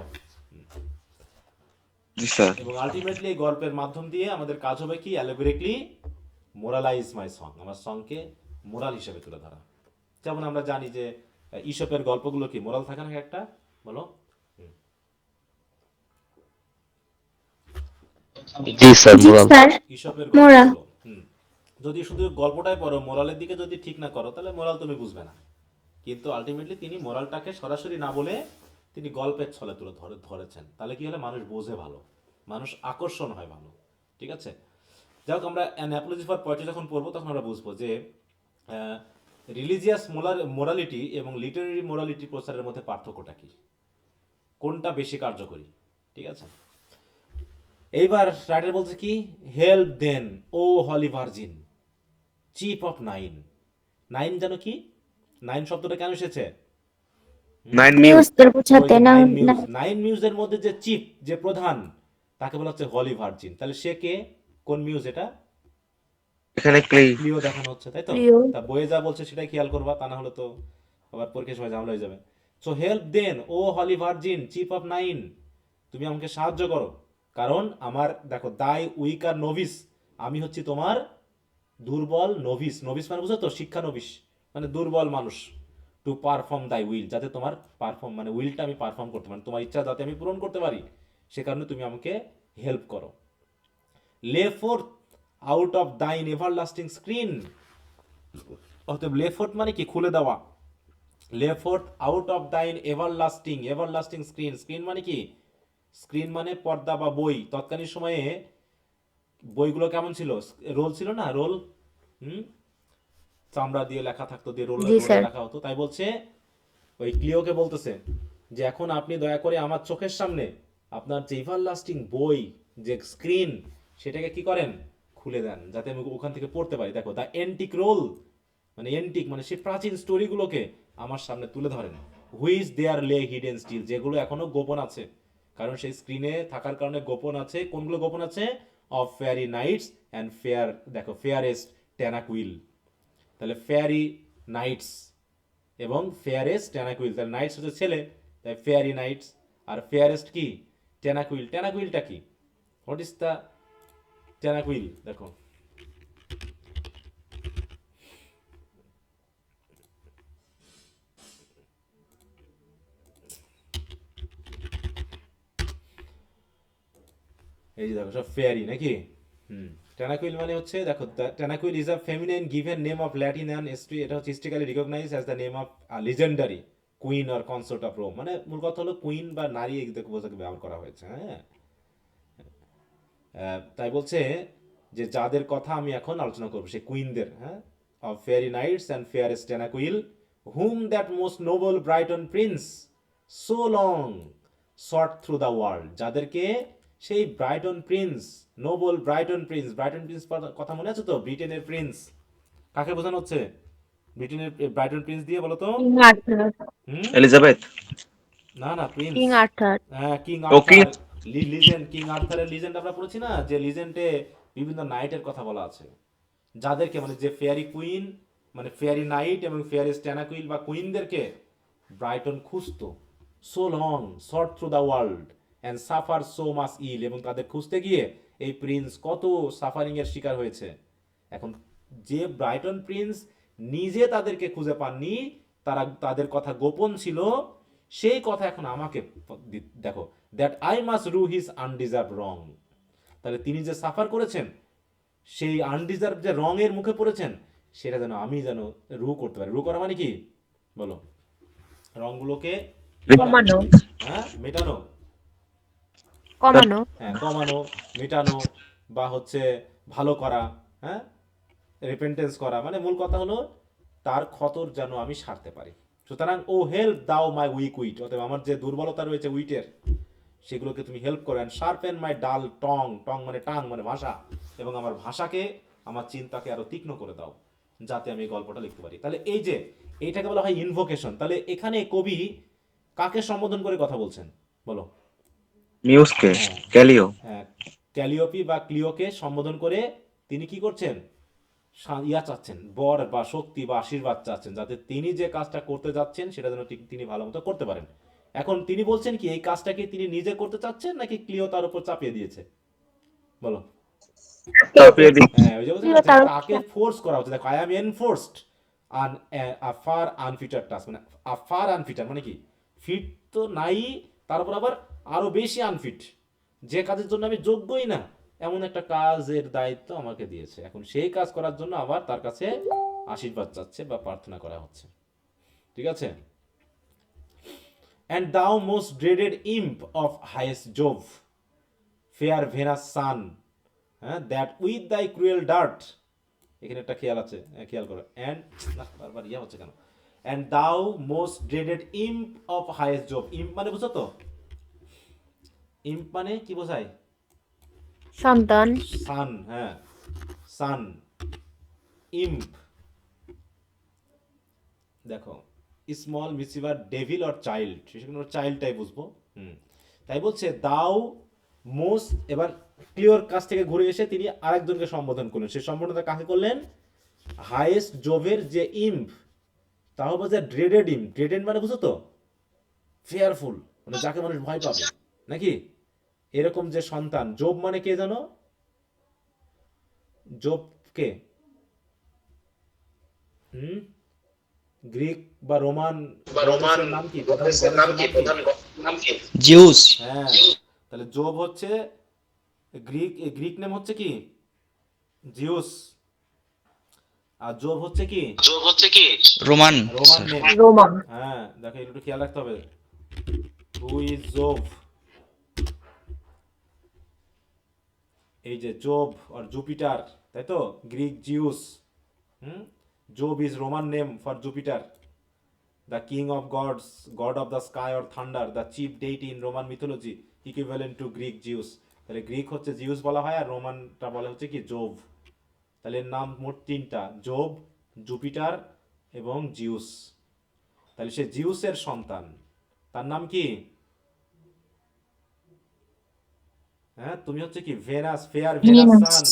জি স্যার। এবং আলটিমেটলি এই গল্পের মাধ্যম দিয়ে আমাদের কাজ হবে কি, অ্যালগোরিকলি মোরালাইজ মাই সং, আমার সংকে মোরাল হিসেবে তুলে ধরা। যেমন আমরা জানি যে ঈশপের গল্পগুলো কি মোরাল থাকে না একটা, বলো? জি স্যার, জি মোরাল। স্যার। ঈশপের মোরাল। গল্পগুলো, যদি শুধু গল্পটাই পড়ো, মোরালের দিকে যদি ঠিক না করো, তাহলে মোরাল তুমি বুঝবে না। কিন্তু আলটিমেটলি তিনি মোরালটাকে সরাসরি না বলে তিনি গল্পের ছলে তুলে ধরেছেন, তাহলে কি হলে মানুষ বোঝে ভালো, মানুষ আকর্ষণ হয় ভালো। ঠিক আছে? যাই হোক, আমরা অ্যান অ্যাপোলজি ফর পয়েট্রি যখন পড়বো, তখন আমরা বুঝবো যে রিলিজিয়াস মোরালিটি এবং লিটারেরি মোরালিটি প্রচারের মধ্যে পার্থক্যটা কি, কোনটা বেশি কার্যকরী। ঠিক আছে? এইবার রাইটার বলছে কি, help then O holy virgin, chief of nine. Nine জানো কি, নাইন শব্দটা কেন এসেছে? 9 মিউজ। নিউজদের ওই বোঝাতে যে না। নাইন না, মিউজ, নাইন মিউজের মধ্যে যে চিফ, যে প্রধান, তাকে বলা হচ্ছে হলি ভার্জিন। তাহলে সে কে, কোন মিউজ এটা? এখানে ক্লি। ক্লিও দেখানো হচ্ছে, তাই তো। প্রিয়। তা বইয়ে যা বলছে সেটাই খেয়াল করবা, তা না হলে তো আবার পরীক্ষার সময় ঝামেলা হয়ে যাবে। So help then O holy virgin, chief of nine, তুমি আমাকে সাহায্য করো, কারণ আমার, দেখো, দাই উইক আর নভিস, আমি হচ্ছি তোমার দুর্বল নভিস। নভিস মানে বুঝো তো, শিক্ষা নভিস, মানে দুর্বল মানুষ। টু পারফর্ম দাই উইল, যাতে তোমার পারফর্ম, মানে উইলটা আমি পারফর্ম করতে পারি, তোমার ইচ্ছা যাতে আমি পূরণ করতে পারি, সে কারণে তুমি আমাকে হেল্প করো। লে fourth out of thine everlasting screen, অতএব লে ফোর্থ মানে কি, খুলে দেওয়া। লে fourth out of thine everlasting, everlasting screen, screen মানে কি, স্ক্রিন মানে পর্দা বা বই। তৎকালীন সময়ে বইগুলো কেমন ছিল, রোল ছিল না, রোল, হুম, চামড়া দিয়ে লেখা থাকতো, দিয়ে রোলে জি রোলে স্যার। লেখা হতো। তাই বলছে, ওই ক্লিওকে বলতেছে যে এখন আপনি দয়া করে আমার চোখের সামনে আপনার যে এভারলাস্টিং বই, যে স্ক্রিন, সেটাকে কি করেন, খুলে দেন, যাতে আমি ওখান থেকে পড়তে পারি। দেখো, দ্য এন্টিক রোল, মানে এন্টিক মানে সেই প্রাচীন স্টোরিগুলোকে আমার সামনে তুলে ধরেন। হুইচ দেয়ার লে হিডেন স্টিল, যেগুলো এখনো গোপন আছে, কারণ সেই স্ক্রিনে থাকার কারণে গোপন আছে। কোনগুলো গোপন আছে? Of fairy knights and fair, দেখো, ফেয়ারেস্ট ট্যানাকুইল, তাহলে ফেয়ারি নাইটস এবং ফেয়ারেস্ট ট্যানাকুইল, তাহলে নাইটস হচ্ছে ছেলে, তাই ফেয়ারি নাইটস। আর ফেয়ারেস্ট কি, ট্যানাকুইল। ট্যানাকুইলটা কি, হোয়াট ইজ দ্য ট্যানাকুইল? দেখো, এই যে দেখো সব ফেয়ারি নাকি? হুম। ট্যানাকুইল মানে হচ্ছে, দেখো, Tanaquil is a feminine given name of Latin and history. এটা হচ্ছে historically recognize as the name of legendary queen or consort of Rome. মানে মূল কথা হলো কুইন বা নারী এই দেখো বোঝাতে ব্যবহার করা হয়েছে। হ্যাঁ, তাই বলছে যে যাদের কথা আমি এখন আলোচনা করবো সেই কুইনদের, হ্যাঁ, of fairy knights and fairest Tanaquil, hmm that most noble Briton prince so long sought through the world. যাদেরকে সেই Briton prince, noble Briton prince কথা মনে আছে তো? ব্রিটেনের প্রিন্স কাকে বোঝানো হচ্ছে? ব্রিটেনের ব্রাইটন প্রিন্স দিয়ে বলো তো। King Arthur. হুম। এলিজাবেথ। না না, প্রিন্স। King Arthur. হ্যাঁ, কিং ও কি? আর্থার। লিজেন্ড, কিং আর্থারের লিজেন্ড আমরা পড়েছি না, যে লিজেন্ডে বিভিন্ন নাইটের কথা বলা আছে, যাদেরকে মানে যে ফেয়ারি কুইন, মানে ফেয়ারি নাইট এবং ফেয়ারি স্ট্যানাকুইল বা কুইনদেরকে ব্রাইটন খুঁজতো so long sought through the world and suffer so much ill, এবং তাদের খুঁজতে গিয়ে এই প্রিন্স কত সাফারিং এর শিকার হয়েছে। এখন যে ব্রাইটন প্রিন্স নিজে তাদেরকে খুঁজে পাননি, তারা তাদের কথা গোপন ছিল, সেই কথা এখন আমাকে দেখো, দ্যাট আই মাস্ট রু হিজ আনডিজার্ভ রং। তাহলে তিনি যে সাফার করেছেন, সেই আনডিজার্ভ যে রঙের মুখে পড়েছেন, সেটা যেন আমি যেন রু করতে পারি। রু করা মানে কি বলো? রঙগুলোকে কি করা? কমানো। হ্যাঁ, মেটানো। কমানো। হ্যাঁ, কমানো, মেটানো, বা হচ্ছে ভালো করা। হ্যাঁ, রিপেন্টেন্স করা, মানে মূল কথা হলো তার ক্ষতর যেন আমি সারতে পারি। সুতরাং ও হেল্প দাও মাই উইক উইট, অতএব আমার যে দুর্বলতা রয়েছে উইটের, সেগুলোকে তুমি হেল্প করো। অ্যান্ড শার্পেন মাই ডাল টং, টং মানে টাং মানে ভাষা, এবং আমার ভাষাকে, আমার চিন্তাকে আরো তীক্ষ্ণ করে দাও, যাতে আমি এই গল্পটা লিখতে পারি। তাহলে এই যে এইটাকে বলা হয় ইনভোকেশন। তাহলে এখানে কবি কাকে সম্বোধন করে কথা বলছেন বলো? মিউসকে। হ্যাঁ, ক্যালিও। হ্যাঁ, ক্যালিওপি বা ক্লিওকে সম্বোধন করে তিনি কি করছেন? ইয়া চাচ্ছেন, বর বা শক্তি বা আশীর্বাদ চাচ্ছেন, যাতে তিনি যে কাজটা করতে যাচ্ছেন সেটা যেন তিনি ভালো মতো করতে পারেন। এখন তিনি বলছেন কি, এই কাজটা কি তিনি নিজে করতে চাচ্ছেন নাকি ক্লিও তার উপর চাপিয়ে দিয়েছে বলো? চাপিয়ে দিই। হ্যাঁ, ওই যে বলছেন না যে তার তাকে ফোর্স করা হচ্ছে। দেখো, I am enforced an far unfitter task, মানে ফার আনফিটার মানে কি, ফিট তো নাই, তারপর আবার আরো বেশি আনফিট, যে কাজের জন্য আমি যোগ্যই না, এমন একটা কাজের দায়িত্ব আমাকে দিয়েছে। এখন সেই কাজ করার জন্য আবার তার কাছে আশীর্বাদ চাচ্ছে বা প্রার্থনা করা হচ্ছে। ঠিক আছে? And thou most dreaded imp of highest Jove, fair Venus son, হ্যাঁ, that with thy cruel dart, এখানে একটা খেয়াল আছে, খেয়াল করো। অ্যান্ড না, বারবার ইয়া হচ্ছে কেন? And thou most dreaded imp of highest জোভ। ইম্প মানে বুঝো তো? ইম্প মানে কি বোঝায়? সন্তান। সান, হ্যাঁ, সান, ইম্প। দেখো, স্মল মিসিভার ডেভিল অর চাইল্ড, সেখানে চাইল্ডটাই বুঝবো। হুম। তাই বলছে দাও মোস্ট, এবার ক্লিওর কাছ থেকে ঘুরে এসে তিনি আরেকজনকে সম্বোধন করলেন। সেই সম্বোধনটা কাকে করলেন? হাইয়েস্ট জোভের যে ইম্প, তাও বোঝা ড্রেডেড ইম্প। ড্রেডেড মানে বুঝো তো? ফেয়ারফুল, মানে যাকে মানুষ ভয় পাবে নাকি, এরকম যে সন্তান। জোব মানে কে জানো? জোব কে? হুম, গ্রিক বা রোমান গডেসের নাম কি, প্রধান গডেসের নাম কি? জিউস। হ্যাঁ, তাহলে জোব হচ্ছে গ্রিক, গ্রিক নেম হচ্ছে কি? জিউস। আর জোব হচ্ছে কি? Roman Roman sir. Name. Roman. হ্যাঁ, দেখো একটু খেয়াল রাখতে হবে। Who is job? এই যে জোব আর জুপিটার, তাই তো? Greek Zeus. Hmm. Job is Roman name for Jupiter, the king of gods, god of the sky or thunder, the chief deity in Roman mythology, equivalent to Greek Zeus. তাহলে গ্রিক হচ্ছে জিউস বলা হয়, আর রোমানটা বলা হচ্ছে কি, জোব। তাহলে এর নাম মোট তিনটা: জোব, জুপিটার এবং জিউস। তাহলে সে জিউসের সন্তান, তার নাম কি? হ্যাঁ, তুমি হচ্ছে কি? Venous, fair Venus son.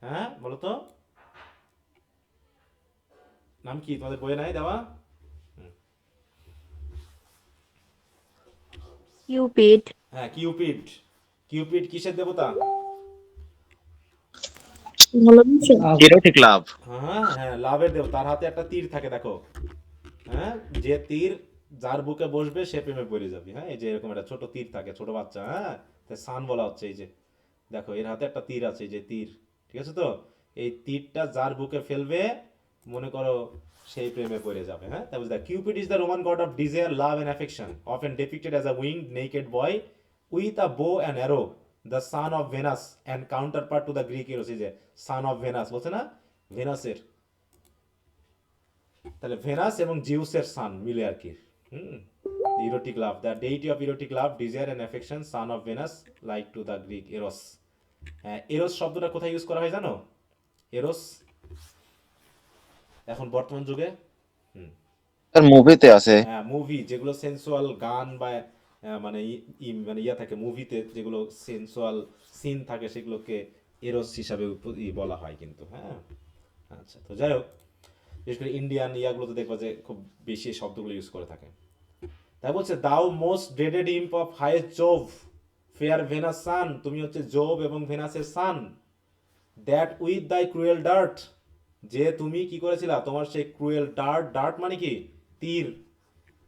হ্যাঁ, বলো তো নাম কি, তোমাদের বইয়ে নাই দেওয়া? কিউপিড। হ্যাঁ, কিউপিড। কিউপিড কিসের দেবতা? এরোটিক লাভ। হ্যাঁ হ্যাঁ, লাভের দেব, তার হাতে একটা তীর থাকে দেখো। হ্যাঁ, যে তীর যার বুকে বসবে সে প্রেমে পড়ে যাবে। হ্যাঁ, এই যে এরকম একটা ছোট তীর থাকে, ছোট বাচ্চা, হ্যাঁ, তাই সান বলা হচ্ছে। এই যে দেখো এর হাতে একটা তীর আছে, এই যে তীর, ঠিক আছে তো? এই তীরটা যার বুকে ফেলবে মনে করো সেই প্রেমে পড়ে যাবে। হ্যাঁ, তাই বুঝলে Cupid is the Roman god of desire, love and affection, often depicted as a winged naked boy with a bow and arrow, the son of Venus and counterpart to the Greek Eros। এই যে son of Venus বলছে না, ভেনাসের, তাহলে ভেনাস এবং জিউসের সান মিলে আর কি। Hmm, erotic love, the deity of erotic love, desire and affection, son of Venus, like to the Greek Eros. হ্যাঁ, এরোস শব্দটা কোথায় ইউজ করা হয় জানো? এরোস এখন বর্তমান যুগে, হুম, তার মুভিতে আছে। হ্যাঁ, মুভি যেগুলো সেন্সুয়াল গান বা মানে মানে ইয়া থাকে, মুভিতে যেগুলো সেন্সুয়াল সিন থাকে সেগুলোকে এরোস হিসাবে বলা হয় কিন্তু। হ্যাঁ, আচ্ছা, তো যাই হোক, বিশেষ করে ইন্ডিয়ান ইয়াগুলোতে দেখবা যে খুব বেশি এই শব্দগুলো ইউজ করে থাকে। তাই বলছে thou most dreaded imp of highest Jove, fair Venus son, তুমি হচ্ছে জোভ এবং ভেনাসের son, that with thy cruel dart, যে তুমি কি করেছিলা, তোমার সেই ক্রুয়েল ডার্ট, ডার্ট মানে কি তীর,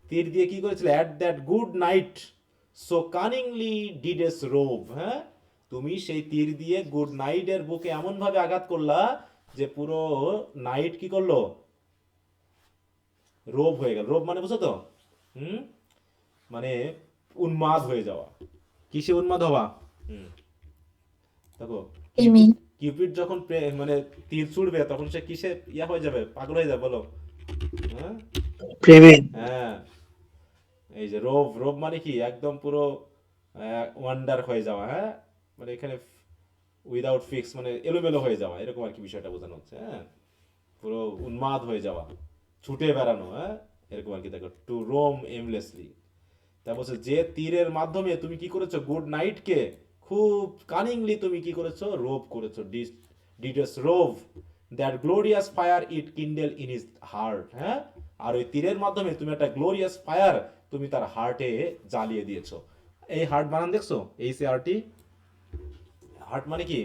তীর দিয়ে কি করেছিল, at that good knight so cunningly didst rove. হ্যাঁ, তুমি সেই তীর দিয়ে গুড নাইটের বুকে এমন ভাবে আঘাত করলা যে পুরো নাইট কি করলো, রোভ হয়ে গেল। রোভ মানে বুঝো তো? হুম, মানে উন্মাদ হয়ে যাওয়া। কিসে উন্মাদ হওয়া? হুম, দেখো কিউপিড, কিউপিড যখন মানে তীর ছুড়বে তখন সে কিসে ইয়া হয়ে যাবে, পাগল হয়ে যাবে বলো? হ্যাঁ, প্রেমে। হ্যাঁ, এই যে রোভ, রোভ মানে কি একদম পুরো ওয়ান্ডার হয়ে যাওয়া। হ্যাঁ, মানে এখানে উইদাউট ফিক্স মানে এলোমেলো হয়ে যাওয়া, এরকম আর কি বিষয়টা বোঝানো হচ্ছে। হ্যাঁ, পুরো উন্মাদ হয়ে যাওয়া, ছুটে বেড়ানো। হ্যাঁ, এরকম আর কি। দেখো টু রোম এমলেসলি, তা বলছে যে তীরের মাধ্যমে তুমি কি করেছো, গুড নাইটকে খুব কানিংলি তুমি কি করেছো, রোভ করেছো, didst rove, that glorious fire it kindle in his heart. হ্যাঁ, আর ওই তীরের মাধ্যমে তুমি একটা গ্লোরিয়াস ফায়ার তুমি তার হার্টে জ্বালিয়ে দিয়েছো। এই হার্ট বানান দেখছো, এই সে আরটি, হার্ট মানে কি?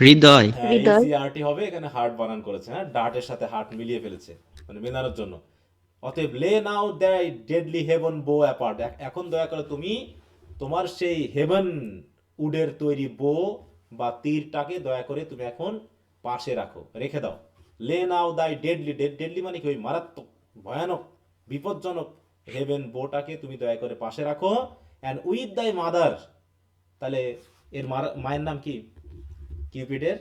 হৃদয়। হ্যাঁ, এই হৃদয়। সি আরটি হবে, এখানে হার্ট বানান করেছে। হ্যাঁ, ডার্টের সাথে হার্ট মিলিয়ে ফেলেছে মানে মেলানোর জন্য। অতএব লে নাও দ্যাই ডেডলি হেভেন বো অ্যাপার্ট, এখন দয়া করে তুমি তোমার সেই হেভেন উডের তৈরি বো বা তীরটাকে দয়া করে তুমি এখন পাশে রাখো, রেখে দাও। লে নাও দাই ডেডলি, ডেডলি মানে কি ওই মারাত্মক, ভয়ানক, বিপজ্জনক হেভেন বোটাকে তুমি দয়া করে পাশে রাখো, অ্যান্ড উইথ দাই মাদার, তাহলে এর মায়ের নাম কি কিউপিডের?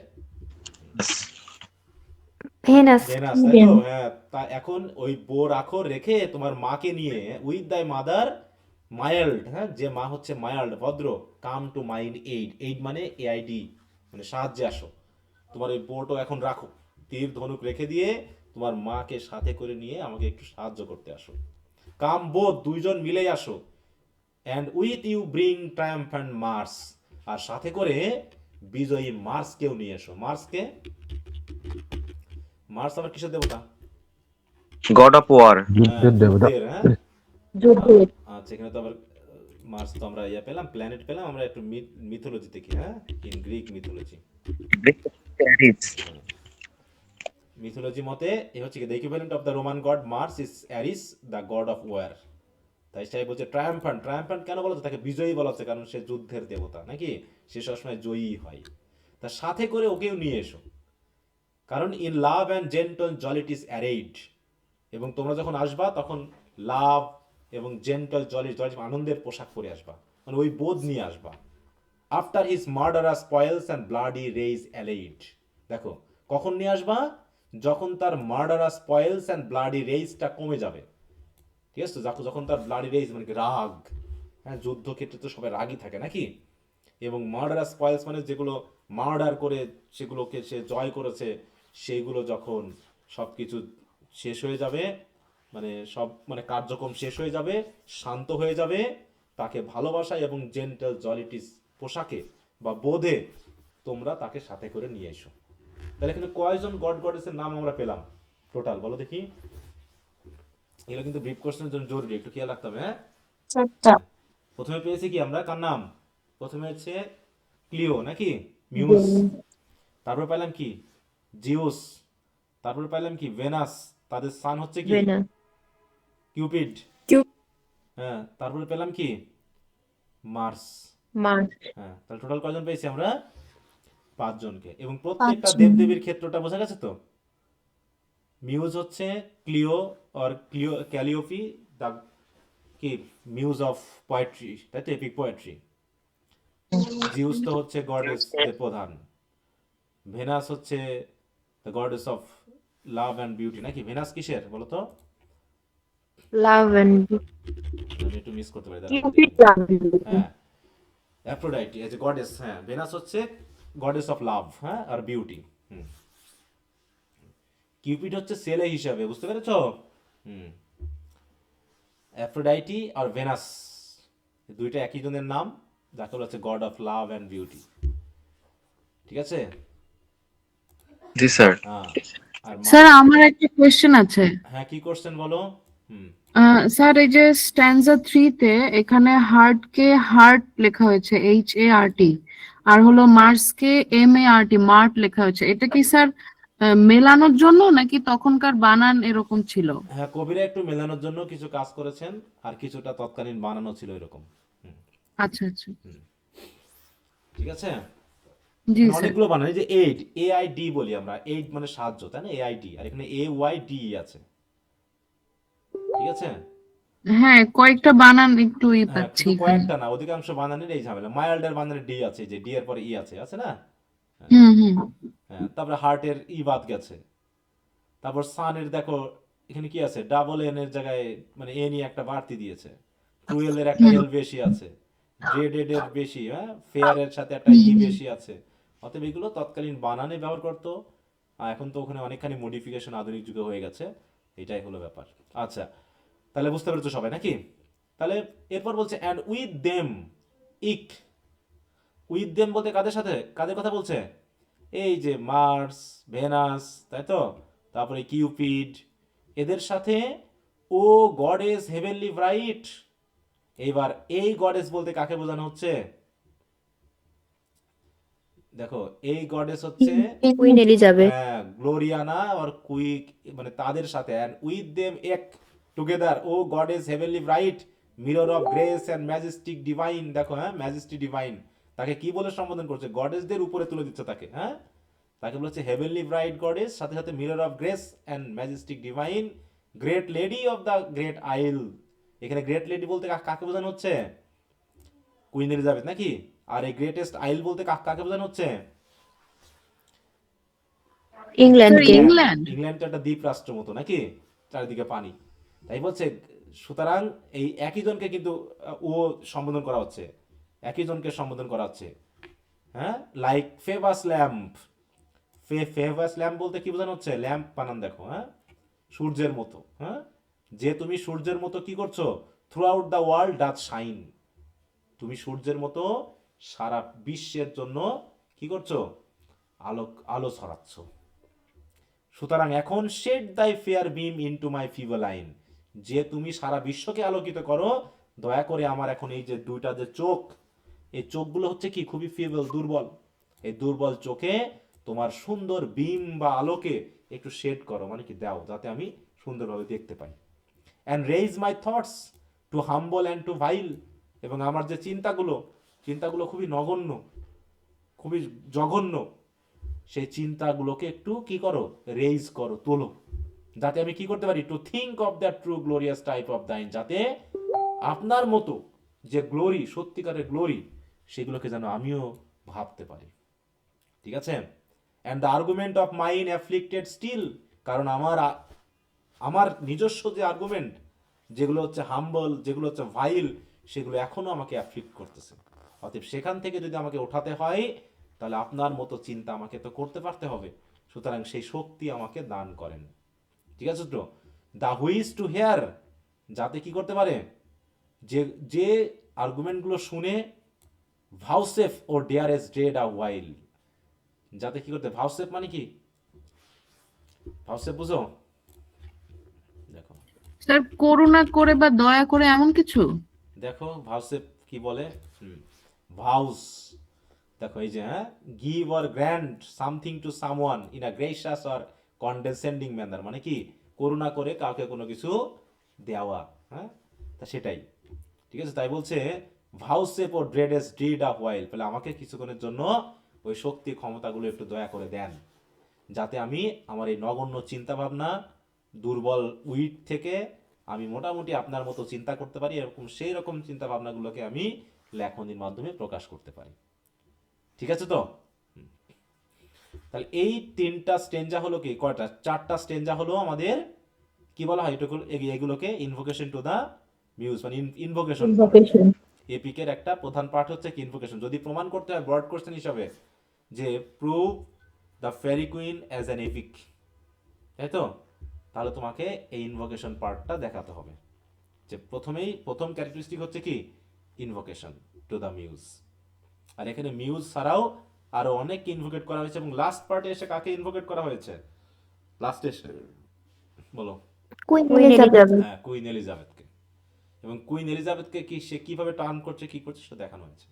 ভেনাস। ভেনাস, তাই তো? হ্যাঁ, তা এখন ওই বো রাখো, রেখে তোমার মাকে নিয়ে উইথ দাই মাদার মাইল্ড, হ্যাঁ, যে মা হচ্ছে মাইল্ড, ভদ্র, come to mine aid, aid মানে এআইডি, মানে সাহায্যে আসো। তোমার ওই বোটও এখন রাখো, তীর ধনুক রেখে দিয়ে তোমার মাকে সাথে করে নিয়ে আমাকে একটু সাহায্য করতে আসো। কাম বোথ, দুইজন মিলেই আসো, and with you bring triumphant Mars, আর সাথে করে বিজয়ী মার্সকেও নিয়ে এসো। মার্সকে, মার্স আবার কিসের দেবতা? God of war. হ্যাঁ, যুদ্ধের দেবতা। যুদ্ধের। হ্যাঁ, যুদ্ধের। আচ্ছা, এখানে তো আবার মার্স তো আমরা ইয়া পেলাম, প্ল্যানেট পেলাম, আমরা একটু মিথোলজি দেখি। হ্যাঁ, ইন গ্রিক মিথোলজি, মিথোলজি মতে এ হচ্ছে কি the equivalent of the Roman god Mars is Ares, the god of war. তাই সে বলছে ট্রায়াম্ফ্যান্ট, ট্রায়াম্ফ্যান্ট কেন বলা হচ্ছে, তাকে বিজয়ী বলা হচ্ছে কারণ সে যুদ্ধের দেবতা নাকি, সে সবসময় জয়ী হয়। তার সাথে করে ওকেও নিয়ে এসো, কারণ ইন লাভ অ্যান্ড জেন্টল জলিটিস অ্যারেইড, এবং তোমরা যখন আসবা তখন লাভ এবং জেন্টল জলিস, আনন্দের পোশাক পরে আসবা, মানে ওই বোধ নিয়ে আসবা। After his murderous spoils and bloody rage allayed, দেখো কখন নিয়ে আসবা, যখন তার মার্ডারাস স্পয়েলস অ্যান্ড ব্লাডি রেইজটা কমে যাবে। ঠিক আছে, যখন তার ব্লাডি রেইজ মানে কি রাগ, হ্যাঁ, যুদ্ধক্ষেত্রে তো সবাই রাগই থাকে নাকি, এবং মার্ডারাস স্পয়েলস মানে যেগুলো মার্ডার করে সেগুলোকে সে জয় করেছে, সেইগুলো যখন সব কিছু শেষ হয়ে যাবে, মানে সব মানে কার্যক্রম শেষ হয়ে যাবে, শান্ত হয়ে যাবে, তাকে ভালোবাসা এবং জেন্টাল জলিটিস পোশাকে বা বোধে তোমরা তাকে সাথে করে নিয়ে এসো। তাহলে এখানে কয়জন গড গডেসের নাম আমরা পেলাম টোটাল, বলো দেখি? এগুলো কিন্তু ব্রিফ কোশ্চেনের জন্য জরুরি, একটু খেয়াল রাখতে হবে। হ্যাঁ, প্রথমে পেয়েছি কি আমরা, কার নাম? প্রথমে হচ্ছে ক্লিও নাকি, মিউজ, তারপর পেলাম কি জিউস, তারপর পেলাম কি ভেনাস, তাদের সান হচ্ছে কি ভেনাস, কিউপিড, হ্যাঁ, তারপরে পেলাম কি মার্স। মার্স। হ্যাঁ, তাহলে টোটাল কয়জন পেয়েছি আমরা? 5 জনকে। এবং প্রত্যেকটা 5 জন। দেবদেবীর ক্ষেত্রটা বোঝা গেছে তো। মিউজ হচ্ছে ক্লিও অর ক্যালিওপি, দা কি মিউজ অফ পোয়েট্রি, তাই তো, এপিক পোয়েট্রি। জিউস তো হচ্ছে গডেস দের প্রধান। ভেনাস হচ্ছে the goddess of love and beauty, নাকি? ভেনাস কিসের বলো তো? লাভ এন্ড আমি একটু মিস করতে পারি, দাঁড়াও একটু কিউপিড, দেখি। লাভ। হ্যাঁ, অ্যাফ্রোডাইটি এজ এ গডেস, হ্যাঁ, ভেনাস হচ্ছে গডেস অফ লাভ, হ্যাঁ, আর বিউটি। হুম, কিউপিড হচ্ছে ছেলে হিসাবে, বুঝতে পেরেছো? হুম, অ্যাফ্রোডাইটি আর ভেনাস এই দুইটা একই জনের নাম, যাকে বলা হচ্ছে god of love and beauty. ঠিক আছে? জি স্যার। হ্যাঁ, আর স্যার আমার একটা কোয়েশ্চেন আছে। হ্যাঁ, কি কোশ্চেন বলো? হুম, স্যার এই যে স্ট্যান্জা 3 তে এখানে হার্টকে হার্ট লেখা হয়েছে HART, আর হলো মার্সকে MART মার্ট লেখা হয়েছে, এটা কি স্যার মেলানোর জন্য নাকি তখনকার বানান এরকম ছিল? হ্যাঁ, কবিরা একটু মেলানোর জন্য কিছু কাজ করেছেন, আর কিছুটা তৎকালীন বানানো ছিল এরকম। হুম, আচ্ছা আচ্ছা, ঠিক আছে। জি এখানে স্যার। অনেকগুলো বানান, এই যে এইড, AID বলি আমরা, এইড মানে সাহায্য, তাই না? AID, আর এখানে AYD আছে। ঠিক আছে? হ্যাঁ, কয়েকটা বানান একটু হ্যাঁ, পাচ্ছি শুধু এখানে। কয়েকটা না, অধিকাংশ বানানের এই ঝামেলা। মাইল্ডের বানানে ডি আছে, যে ডি এর পরে ই আছে, আছে না? হুম হুম। হ্যাঁ, তারপরে হার্টের ই বাদ গেছে। তারপর সানের দেখো এখানে কি আছে, ডাবল এন এর জায়গায় মানে এ নিয়ে একটা বাড়তি দিয়েছে। ক্রুয়েল এর একটা হুম এল বেশি আছে, ড্রেডেড এর বেশি, হ্যাঁ, ফেয়ার এর সাথে একটা ই হুম। বেশি আছে। অতএব এগুলো তৎকালীন বানানে ব্যবহার করতো। আর এখন তো ওখানে অনেকখানি মডিফিকেশন আধুনিক যুগে হয়ে গেছে। এটাই হলো ব্যাপার। আচ্ছা, তাহলে বুঝতে পেরেছো সবাই নাকি? তাহলে এরপর বলছে অ্যান্ড উইথ দেম, ইক, উইথ দেম বলতে কাদের সাথে, কাদের কথা বলছে? এই যে মার্স, ভেনাস, তাই তো, তারপরে কিউপিড, এদের সাথে ও গডেস হেভেনলি ব্রাইট। এইবার এই গডেস বলতে কাকে বোঝানো হচ্ছে? দেখো, এই গডেস হচ্ছে কুইন এলিজাবেথ। গ্লোরিয়ানা আর কুইক, মানে তাদের সাথে। And with them eke together O goddess heavenly bright, mirror of grace and majestic divine. দেখো, হ্যাঁ, ম্যাজেস্টি ডিভাইন, তাকে কি বলে সম্বোধন করছে? গডেসদের উপরে তুলে দিচ্ছে তাকে, হ্যাঁ, তাকে বলেছে হেভেনলি ব্রাইট গডেস, সাথে সাথে mirror of grace and majestic divine, great lady of the great আইল। এখানে গ্রেট লেডি বলতে কাকে বোঝানো হচ্ছে? কুইন এলিজাবেথ, নাকি? আর এই গ্রেটেস্ট আইল বলতে কাকে বোঝানো হচ্ছে? স্যার ইংল্যান্ডকে। ইংল্যান্ড। ইংল্যান্ড তো একটা দ্বীপ রাষ্ট্র মতো, নাকি? চারিদিকে পানি। তাই বলছে, সুতরাং এই একই জনকে কিন্তু ও সম্বোধন করা হচ্ছে, একই জনকে সম্বোধন করা হচ্ছে। হ্যাঁ, লাইক ফেভাস ল্যাম্প। ফেভাস ল্যাম্প বলতে কি বোঝানো হচ্ছে? ল্যাম্প বানান দেখো, হ্যাঁ, সূর্যের মতো, হ্যাঁ, যে তুমি সূর্যের মতো কি করছো? Through out the world does shine. তুমি সূর্যের মতো সারা বিশ্বের জন্য কি করছো? আলো, আলো ছড়াচ্ছ। সুতরাং এখন শেড দাই ফেয়ার বিম ইনটু মাই ফিভার লাইন, যে তুমি সারা বিশ্বকে আলোকিত করো, দয়া করে আমার এখন এই যে দুইটা যে চোখ, এই চোখগুলো হচ্ছে কি খুবই ফিবল, দুর্বল। এই দুর্বল চোখে তোমার সুন্দর বিম বা আলোকে একটু শেড করো, মানে কি দাও, যাতে আমি সুন্দরভাবে দেখতে পাই। And raise my thoughts too humble and too vile, এবং আমার যে চিন্তাগুলো, চিন্তাগুলো খুবই নগণ্য, খুবই জঘন্য, সেই চিন্তাগুলোকে একটু কি করো, রেইজ করো, তোলো, যাতে আমি কি করতে পারি? To think of the true glorious type of thine, যাতে আপনার মতো যে গ্লোরি, সত্যিকারের গ্লোরি, সেগুলোকে যেন আমিও ভাবতে পারি। ঠিক আছে? And the argument of mine afflicted still, কারণ আমার নিজস্ব যে আর্গুমেন্ট, যেগুলো হচ্ছে হাম্বল, যেগুলো হচ্ছে ভাইল, সেগুলো এখনো আমাকে অ্যাফ্লিক্ট করতেছে। অতএব সেখান থেকে যদি আমাকে ওঠাতে হয়, তাহলে আপনার মতো চিন্তা আমাকে তো করতে পারতে হবে। সুতরাং সেই শক্তি আমাকে দান করেন। ঠিক আছে তো? দ্য হুইজ টু হেয়ার, যাতে কি করতে পারে? যে যে আর্গুমেন্টগুলো শুনে ভাউসেফ ও ডেয়ার এস ড্রেড আ ওয়াইল, যাতে কি করতে? ভাউসেফ মানে কি? ভাউসেফ বুঝো? দেখো, স্যার করুণা করে বা দয়া করে এমন কিছু? দেখো ভাউসেফ কি বলে। ভাউস, দেখো এই যে হ্যাঁ, give or grant something to someone in a gracious or condescending manner, মানে কি করুণা করে কাউকে কোনো কিছু দেওয়া, হ্যাঁ, তা সেটাই। ঠিক আছে, তাই বলছে ভাউসেপ ও ড্রেডেস ডিড আ হোয়াইল, তাহলে আমাকে কিছুক্ষণের জন্য ওই শক্তি ক্ষমতাগুলো একটু দয়া করে দেন, যাতে আমি আমার এই নগণ্য চিন্তা ভাবনা, দুর্বল উইট থেকে আমি মোটামুটি আপনার মতো চিন্তা করতে পারি, এরকম সেই রকম চিন্তা ভাবনাগুলোকে আমি লেখনির মাধ্যমে প্রকাশ করতে পারি। ঠিক আছে তো? তাহলে এই তিনটা স্টেঞ্জা হলো কি, কয়টা, চারটা স্টেঞ্জা হলো আমাদের কি বলা হয় এগুলোকে ইনভোকেশন টু দা মিউজ, মানে ইনভোকেশন। এপিকের একটা প্রধান পার্ট হচ্ছে কি ইনভোকেশন। যদি প্রমাণ করতে হয় ব্রড কোশ্চেন হিসাবে যে prove the Faerie Queene as an epic, তাই তো, তাহলে তোমাকে এই ইনভোকেশন পার্টটা দেখাতে হবে। যে প্রথম ক্যারেক্টারিস্টিক হচ্ছে কি ইনভোকেশন টু দ্য মিউজ। আর এখানে মিউজ ছাড়াও আরো অনেক ইনভোকেট করা হয়েছে, এবং লাস্ট পার্টে এসে কাকে ইনভোকেট করা হয়েছে লাস্টে এসে, বলো? Queen Elizabeth. হ্যাঁ, কুইন এলিজাবেথকে। এবং কুইন এলিজাবেথকে কি সে কিভাবে টার্ন করছে কি করছে সেটা দেখানো হয়েছে।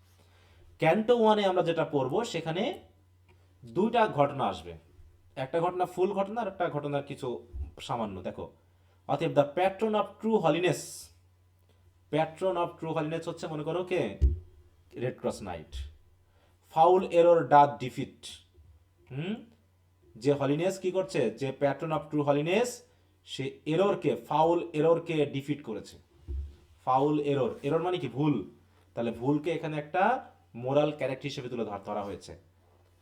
ক্যান্টো 1-এ আমরা যেটা পড়বো সেখানে দুইটা ঘটনা আসবে, একটা ঘটনা ফুল ঘটনা আর একটা ঘটনার কিছু সামান্য। দেখো, অতএব the patron of true holiness, patron of true holiness হচ্ছে মনে করো কে, red cross knight. Foul error doth defeat, যে হলিনেস কি করছে, যে প্যাট্রন অফ ট্রু হলিনেস, সে এররকে, ফাউল এররকে ডিফিট করেছে। ফাউল এরর, এরর মানে কি ভুল, তাহলে ভুলকে এখানে একটা মোরাল ক্যারেক্টার হিসেবে তুলে ধরা হয়েছে,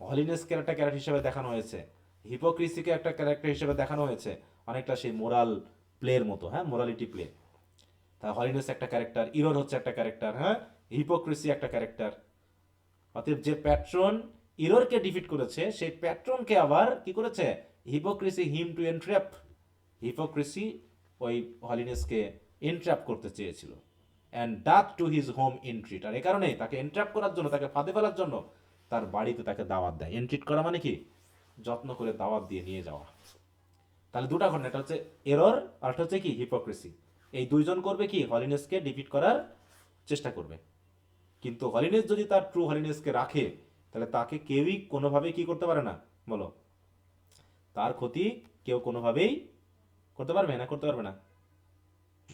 হলিনেসকে একটা ক্যারেক্টার হিসেবে দেখানো হয়েছে, হিপোক্রিসিকে একটা ক্যারেক্টার হিসেবে দেখানো হয়েছে, অনেকটা সেই মোরাল প্লের মতো, হ্যাঁ, মোরালিটি প্লে। তা হলিনেস একটা ক্যারেক্টার, ইরর হচ্ছে একটা ক্যারেক্টার, হ্যাঁ, হিপোক্রিসি একটা ক্যারেক্টার। অতএব যে প্যাট্রন ইররকে ডিফিট করেছে, সেই প্যাট্রনকে আবার কি করেছে, hypocrisy him to entrap, hypocrisy ওই হলিনেসকে এন্ট্র্যাপ করতে চেয়েছিল। And doth to his home entreat, আর এই কারণে তাকে এন্ট্র্যাপ করার জন্য, তাকে ফাঁদে ফেলার জন্য তার বাড়িতে তাকে দাওয়াত দেয়। এন্ট্রিট করা মানে কি, যত্ন করে দাওয়াত দিয়ে নিয়ে যাওয়া। তাহলে দুটা ঘটনা, এটা হচ্ছে এরর আর একটা হচ্ছে কি হিপোক্রিসি। এই দুইজন করবে কি, হলিনেসকে ডিফিট করার চেষ্টা করবে। কিন্তু হলিনেস যদি তার ট্রু হলিনেসকে রাখে, তাহলে তাকে কেউই কোনোভাবেই কি করতে পারে না, বলো? তার ক্ষতি কেউ কোনোভাবেই করতে পারবে না, করতে পারবে না?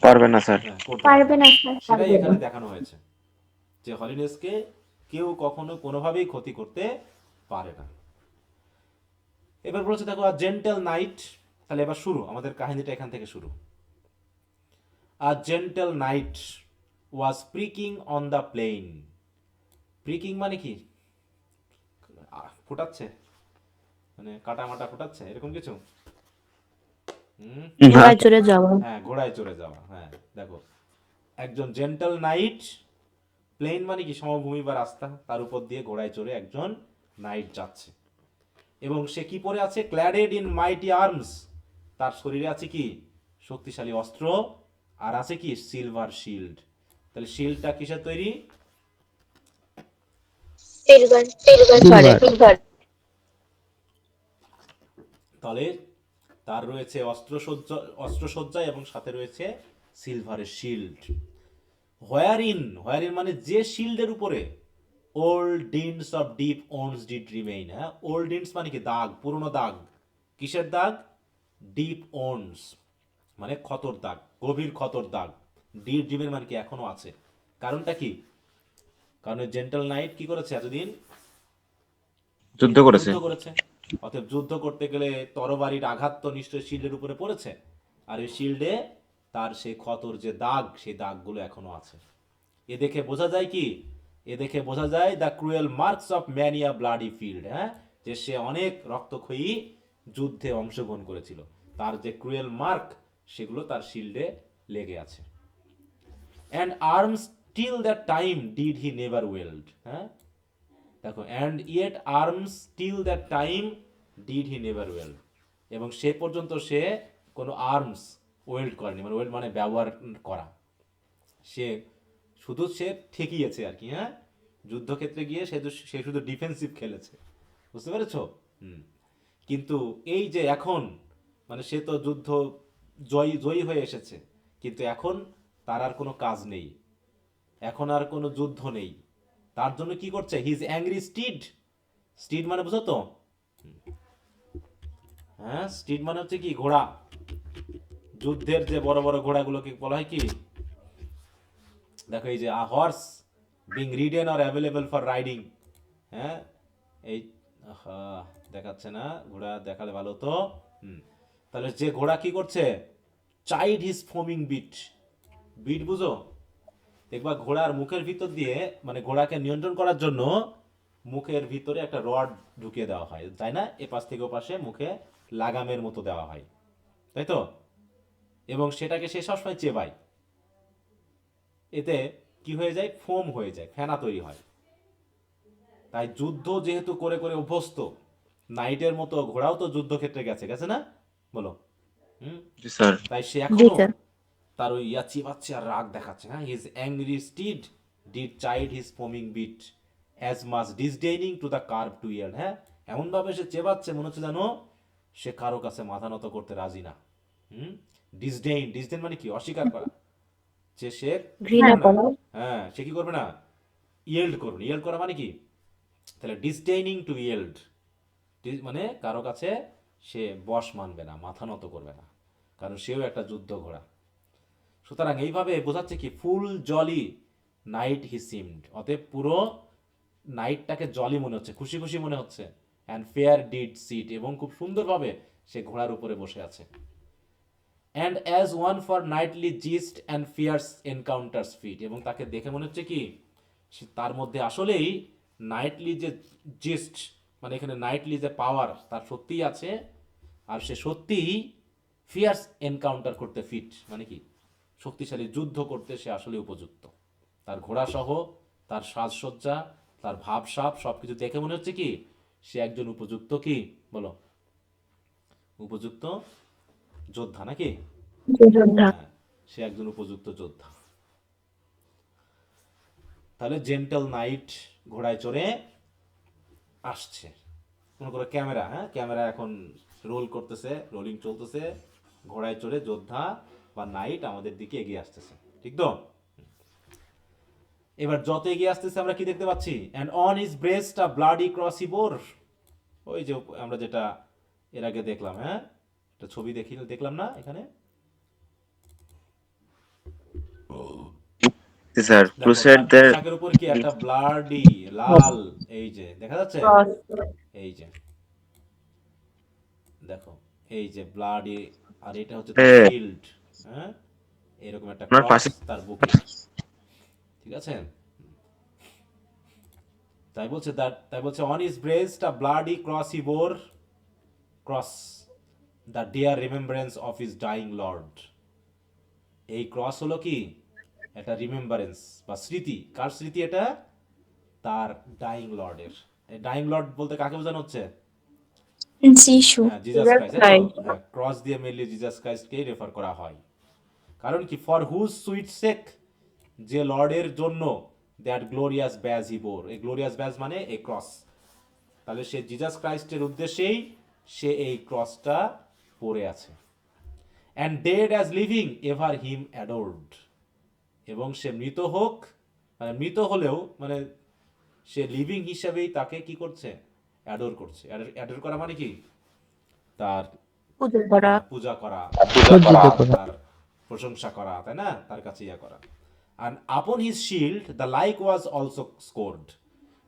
পারবে না স্যার। হ্যাঁ, করতে পারবে পারবে না না। স্যার, সেটাই পারবে এখানে না। দেখানো হয়েছে যে হলিনেসকে কেউ কখনো কোনোভাবেই ক্ষতি করতে পারে না। এবার বলছে দেখো আ জেন্টেল নাইট, তাহলে এবার শুরু, আমাদের কাহিনীটা এখান থেকে শুরু। A gentle knight was pricking on the plain. Pricking মানে কি, ফুটাচ্ছে, মানে কাটা মাটা ফুটাচ্ছে, এরকম কিছু। ঘোড়ায় চড়ে যাওয়া। হ্যাঁ, ঘোড়ায় চড়ে যাওয়া। হ্যাঁ, দেখো একজন জেন্টাল নাইট, প্লেন মানে কি সমভূমি বা রাস্তা, তার উপর দিয়ে ঘোড়ায় চড়ে একজন নাইট যাচ্ছে। এবং সে কি পরে আছে, ক্ল্যাডেড ইন মাইটি আর্মস, তার শরীরে আছে কি শক্তিশালী অস্ত্র, আর আছে কি সিলভার শিল্ড। তাহলে শিল্ডটা কিসের তৈরি, সিলভার। তাহলে তার রয়েছে অস্ত্রসজ্জা এবং সাথে রয়েছে সিলভারের শিল্ড। হোয়ারিন মানে যে শিল্ডের উপরে old Dienes of deep once did remain, হ্যাঁ, ওল্ড ডিন্স মানে কি দাগ, পুরনো দাগ, কিসের দাগ, ডিপ ওন্স মানে ক্ষতর দাগ, গভীর ক্ষতর দাগ, ডিড রিমেইন মানে কি এখনো আছে। কারণটা কি, কারণ জেন্টাল নাইট কি করেছে এতদিন, যুদ্ধ করেছে। যুদ্ধ করেছে। অতএব যুদ্ধ করতে গেলে তরবারির আঘাত তো নিশ্চয়ই শিল্ডের উপরে পড়েছে, আর এই শিল্ডে তার সেই ক্ষতর যে দাগ, সেই দাগগুলো এখনো আছে। এ দেখে বোঝা যায় কি, এ দেখে বোঝা যায় the cruel marks of mania bloody field, হ্যাঁ, যে সে অনেক রক্তক্ষয়ী যুদ্ধে অংশগ্রহণ করেছিল, তার যে ক্রুয়েল মার্ক সেগুলো তার শিল্ডে লেগে আছে। And arms till that time did he never wield, হ্যাঁ, দেখো, and yet arms till that time did he never wield, এবং সে পর্যন্ত সে কোনো আর্মস ওয়েল্ড করেনি, মানে ওয়েল্ড মানে ব্যবহার করা, সে সে ঠেকিয়েছে আর কি, হ্যাঁ, যুদ্ধক্ষেত্রে গিয়ে সে শুধু ডিফেন্সিভ খেলেছে, বুঝতে পেরেছো? কিন্তু এই যে এখন, মানে সে তো যুদ্ধ জয়ী হয়ে এসেছে, কিন্তু এখন তার আর কোনো কাজ নেই, এখন আর কোনো যুদ্ধ নেই, তার জন্য কি করছে? His angry stead. স্টিড মানে বুঝো তো? হ্যাঁ, স্টিড মানে হচ্ছে কি? ঘোড়া। যুদ্ধের যে বড় বড় ঘোড়াগুলোকে বলা হয় কি? দেখো এই যে horse being ridden or available for riding. হ্যাঁ, এই দেখাচ্ছে না, ঘোড়া দেখালে ভালো তো। তাহলে যে ঘোড়া কি করছে? Chide his foaming bit. Bit বুঝো? দেখবা ঘোড়ার মুখের ভিতর দিয়ে, মানে ঘোড়াকে নিয়ন্ত্রণ করার জন্য মুখের ভিতরে একটা রড ঢুকিয়ে দেওয়া হয়, তাই না? এপাশ থেকে ওপাশে মুখে লাগামের মতো দেওয়া হয়, তাই তো? এবং সেটাকে সে সবসময় চেবায়। এতে কি হয়ে যায়? ফোম হয়ে যায়, ফেনা তৈরি হয়। তাই যুদ্ধ যেহেতু করে করে অভ্যস্ত, নাইটের মতো ঘোড়াও তো যুদ্ধক্ষেত্রে গেছে, গেছে না? বলো। হুম। জি স্যার। তাই সে জি এখনো স্যার। তার ওই চিবাচ্ছে আর রাগ দেখাচ্ছে। হ্যাঁ, his angry steed did chide his foaming bit as much disdaining to the curb to yield. হ্যাঁ, এমনভাবে সে চেবাচ্ছে মনে হচ্ছে জানো সে কারো কাছে মাথা নত করতে রাজি না। ডিসডেইন, ডিসডেইন মানে কি? অস্বীকার করা। যে সে কি ঘৃণা করবে না। করা। হ্যাঁ, সে কি করবে না? ইয়েল্ড করবে। ইয়েল্ড করা মানে কি? তাহলে ডিসডেইনিং টু ইয়েল্ড মানে কারো কাছে সে বশ মানবে না, মাথা নত করবে না, কারণ সেও একটা যুদ্ধ ঘোড়া। সুতরাং এইভাবে বোঝাচ্ছে কি? ফুল জলি নাইট হি সিমড। অতএব পুরো নাইটটাকে জলি মনে হচ্ছে, খুশি খুশি মনে হচ্ছে। অ্যান্ড ফেয়ার ডিড সিট, এবং খুব সুন্দরভাবে সে ঘোড়ার উপরে বসে আছে। And as one for knightly jousts and fierce encounters fit, এবং তাকে দেখে মনে হচ্ছে কি তার মধ্যে আসলেই নাইটলি যে জিস্ট, মানে এখানে নাইটলি যে পাওয়ার তার সত্যিই আছে, আর সে সত্যিই ফিয়ার্স এনকাউন্টার করতে ফিট, মানে কি শক্তিশালী যুদ্ধ করতে সে আসলে উপযুক্ত। তার ঘোড়া সহ তার সাজসজ্জা, তার ভাবসাব সবকিছু দেখে মনে হচ্ছে কি সে একজন উপযুক্ত, কি বলো, উপযুক্ত যোদ্ধা, নাকি? যোদ্ধা। হ্যাঁ, সে একজন উপযুক্ত যোদ্ধা। তাহলে জেন্টল নাইট ঘোড়ায় চড়ে আসছে। মনে করো ক্যামেরা, হ্যাঁ, ক্যামেরা এখন রোল করতেছে, রোলিং চলতেছে, ঘোড়ায় চড়ে যোদ্ধা বা নাইট আমাদের দিকে এগিয়ে আসতেছে, ঠিক তো? এবার যত এগিয়ে আসতেছে আমরা কি দেখতে পাচ্ছি? And on his breast a bloody cross he bore. ওই যে আমরা যেটা এর আগে দেখলাম, হ্যাঁ, একটা ছবি দেখলাম না এখানে? জি স্যার, দেখো তার ক্রুসেডদের। পোশাকের উপর কি একটা ব্লাডি লাল, এই যে দেখা যাচ্ছে, ক্রস। এই যে দেখো, এই যে ব্লাডি, আর এটা হচ্ছে তার এ, শিল্ড। হ্যাঁ, এরকম একটা ওনার ক্রস পাশে। তার বুকে, ঠিক আছে? তাই বলছে on his breast a bloody cross he bore, cross the dear remembrance of his dying lord. এই ক্রস হলো কি? এটা রিমেম্বারেন্স বা স্মৃতি। কার স্মৃতি এটা? তার ডাইং লর্ডের। এই ডাইং লর্ড বলতে কাকে বোঝানো হচ্ছে? যিশু। হ্যাঁ, জিজাস ক্রাইস্ট, তাই তো? হ্যাঁ, ক্রস দিয়ে মেনলি জিজাস ক্রাইস্টকেই রেফার করা হয়। কারণ কি? ফর হুজ সুইট সেক, যে লর্ডের জন্য, that glorious badge he bore. এই গ্লোরিয়াস ব্যাজ মানে এই ক্রস। তাহলে সে জিজাস ক্রাইস্টের উদ্দেশ্যেই সে এই ক্রসটা পরে আছে। And dead as living ever him adored, এবং সে মৃত হোক, মানে মৃত হলেও মানে সে লিভিং হিসাবেই তাকে কি করছে? অ্যাডোর করছে। অ্যাডোর করা মানে কি? তার পূজা করা। পূজা করা, সজ্জিত করা। তার প্রশংসা করা, তাই না? তার কাছে ইয়া করা। আর upon his shield the like was also scored.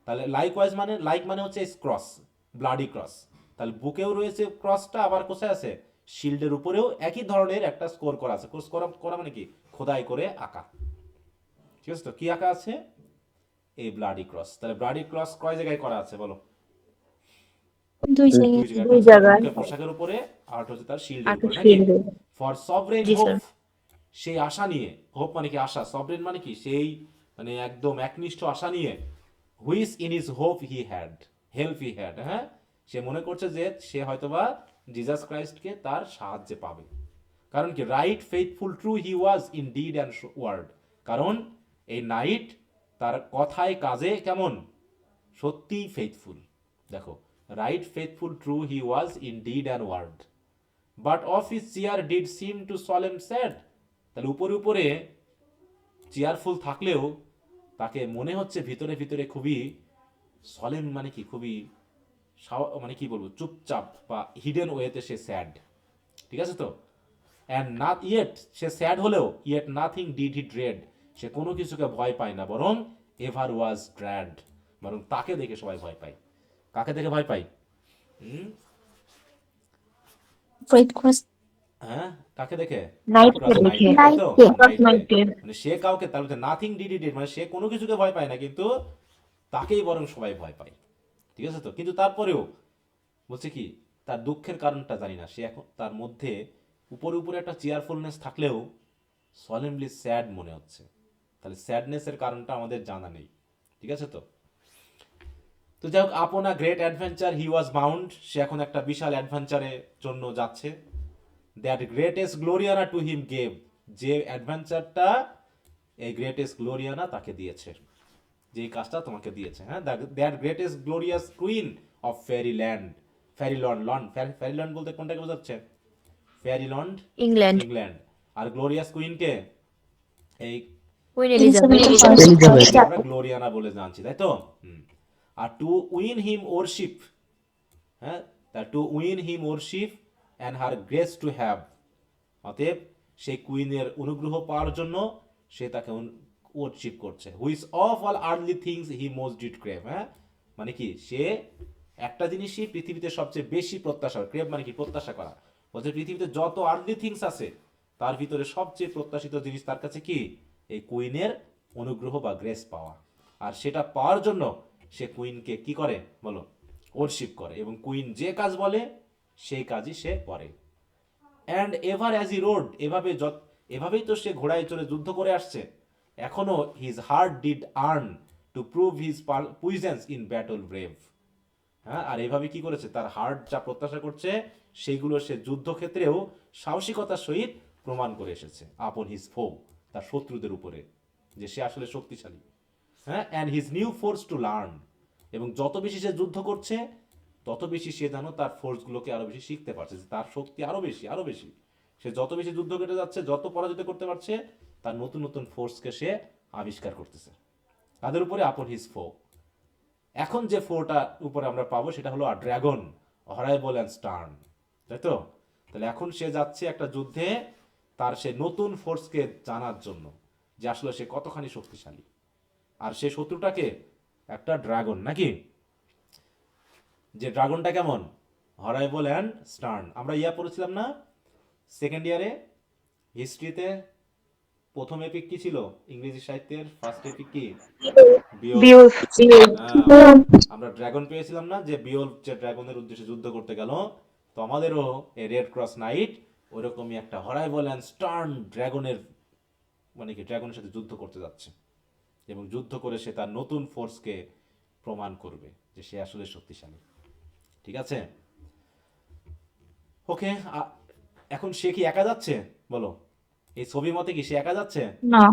তাহলে লাইক ওয়াইজ মানে, লাইক মানে হচ্ছে ক্রস, ব্লাডি ক্রস। তাহলে বুকেও রয়েছে ক্রসটা, আবার কোথায় আছে? শিল্ডের উপরেও একই ধরনের একটা স্কোর করা আছে। ক্রস করা করা মানে কি? খোদাই করে আঁকা, ঠিক আছে তো? কি আঁকা আছে? এই ব্লাডি ক্রস। তাহলে ব্লাডি ক্রস কয় জায়গায় করা আছে বলো? দুই দুই জায়গায়। জায়গায় দুই করা আছে। একটা জায়গায়। মুখের পোশাকের উপরে, আর একটা হচ্ছে তার শিল্ডের আর উপরে, নাকি? Shield. For sovereign G hope, sir. সেই আশা নিয়ে। হোপ মানে কি? আশা। সভরেন মানে কি? সেই মানে একদম একনিষ্ঠ আশা নিয়ে। Which in is hope he had help he had. হ্যাঁ, সে মনে করছে যে সে হয়তোবা জিজাস ক্রাইস্টকে তার সাহায্যে পাবে। কারণ কি? Right faithful true he was in deed and word. কারণ এই নাইট তার কথায় কাজে কেমন? সত্যিই ফেইথফুল। দেখো, right faithful true he was in deed and word, but of his cheer did seem too solemn sad. তাহলে উপরে উপরে চেয়ারফুল থাকলেও তাকে মনে হচ্ছে ভিতরে ভিতরে খুবই সলেম, মানে কি খুবই মানে কি বলবো, চুপচাপ বা হিডেন ওয়েতে সে স্যাড। ঠিক আছে তো? অ্যান্ড নট ইয়েট, সে স্যাড হলেও yet nothing did he dread, সে কোনো কিছুকে ভয় পায় না, বরং এভার ওয়াজ ড্র্যাড, বরং তাকে দেখে সবাই ভয় পায়। কাকে দেখে ভয় পায়? হুম? Wait, cross হ্যাঁ, কাকে দেখে? night ক্রস কে নাইট, দেখে। তাই তো? Cross night নাইটকে, কে। মানে সে কাউকে, তার নাথিং ডিড হি ডেড, মানে সে কোনো কিছুকে ভয় পায় না, কিন্তু তাকেই বরং সবাই ভয় পায়। ঠিক আছে তো? কিন্তু তারপরেও বলছে কি, তার দুঃখের কারণটা জানি না, সে এখন তার মধ্যে উপরে উপরে একটা চেয়ারফুলনেস থাকলেও সলেমলি স্যাড মনে হচ্ছে। তাহলে স্যাডনেসের কারণটা আমাদের জানা নেই। ঠিক আছে তো? তো যাই হোক, upon a great adventure he was bound, সে এখন একটা বিশাল অ্যাডভেঞ্চারের জন্য যাচ্ছে। That greatest Gloriana to him gave, যে অ্যাডভেঞ্চারটা এই গ্রেটেস্ট গ্লোরিয়ানা তাকে দিয়েছে, যে কাজটা তোমাকে দিয়েছে। হ্যাঁ, that greatest glorious queen of ফেরিল্যান্ড, ফেরিল্যান্ড লন্ড, ফেরিল্যান্ড বলতে কোনটাকে বোঝাচ্ছে? ফেরিল্যান্ড, England. ইংল্যান্ড। আর গ্লোরিয়াস কুইনকে এই Queen Elizabeth. Elizabeth. আমরা গ্লোরিয়ানা বলে জানছি, তাই তো? আর টু উইন হিম ওরশিপ, হ্যাঁ, তা to win him worship and her grace to have, অতএব সেই কুইনের অনুগ্রহ পাওয়ার জন্য সে তাকে ওরশিপ করছে। Which of all early things he most did crave, হ্যাঁ, মানে কি সে একটা জিনিসই পৃথিবীতে সবচেয়ে বেশি প্রত্যাশা, ক্রেভ মানে কি প্রত্যাশা করা, বলছে পৃথিবীতে যত আর্লি থিংস আছে তার ভিতরে সবচেয়ে প্রত্যাশিত জিনিস তার কাছে কি, এই কুইনের অনুগ্রহ বা গ্রেস পাওয়া। আর সেটা পাওয়ার জন্য সে কুইনকে কি করে বলো, ওরশিপ করে, এবং কুইন যে কাজ বলে সেই কাজই সে করে। And ever as he rode, এভাবেই তো সে ঘোড়ায় চড়ে যুদ্ধ করে আসছে, এখনো his heart did earn to prove his puissance in battle brave. হ্যাঁ, আর এভাবে কি করেছে, তার হার্ট যা প্রত্যাশা করছে সেইগুলো সে যুদ্ধক্ষেত্রেও সাহসিকতার সহিত প্রমাণ করে এসেছে। আপন হিজ ফো, তার শত্রুদের উপরে, যে সে আসলে শক্তিশালী। হ্যাঁ, and his new force to learn, এবং যত বেশি সে যুদ্ধ করছে তত বেশি সে যেন তার ফোর্সগুলোকে আরো বেশি শিখতে পারছে, যে তার শক্তি আরো বেশি আরো বেশি। সে যত বেশি যুদ্ধ কেটে যাচ্ছে, যত পরাজিত করতে পারছে, তার নতুন নতুন ফোর্সকে সে আবিষ্কার করতেছে। তাদের উপরে আপন হিজ ফো। এখন যে ফোরটা উপরে আমরা পাবো সেটা হলো ড্রাগন, হরাইবল অ্যান্ড স্টার্ন, তাই তো? তাহলে এখন সে যাচ্ছে একটা যুদ্ধে তার সে নতুন ফোর্সকে জানার জন্য, যে আসলে সে কতখানি শক্তিশালী। আর সে শত্রুটাকে একটা ড্রাগন, নাকি? যে ড্রাগনটা কেমন? হরাইবল অ্যান্ড স্টার্ন। আমরা পড়েছিলাম না সেকেন্ড ইয়ারে হিস্ট্রিতে? প্রথম এপিক কি ছিল ইংরেজি সাহিত্যের? ফার্স্ট এপিক কি? বিয়োগ। Beowulf. হ্যাঁ, আমরা ড্রাগন পেয়েছিলাম না, যে বিয়োল যে ড্রাগনের উদ্দেশ্যে যুদ্ধ করতে গেল। তো আমাদেরও এই রেড ক্রস নাইট ওরকমই একটা হরাইবল অ্যান্ড স্টার্ন ড্রাগনের, মানে কি ড্রাগনের সাথে যুদ্ধ করতে যাচ্ছে, এবং যুদ্ধ করে সে তার নতুন ফোর্সকে প্রমাণ করবে যে সে আসলে শক্তিশালী। ঠিক আছে? ওকে, এখন সে কি একা যাচ্ছে বলো? এই ছবি মতে কি সে একা যাচ্ছে? No.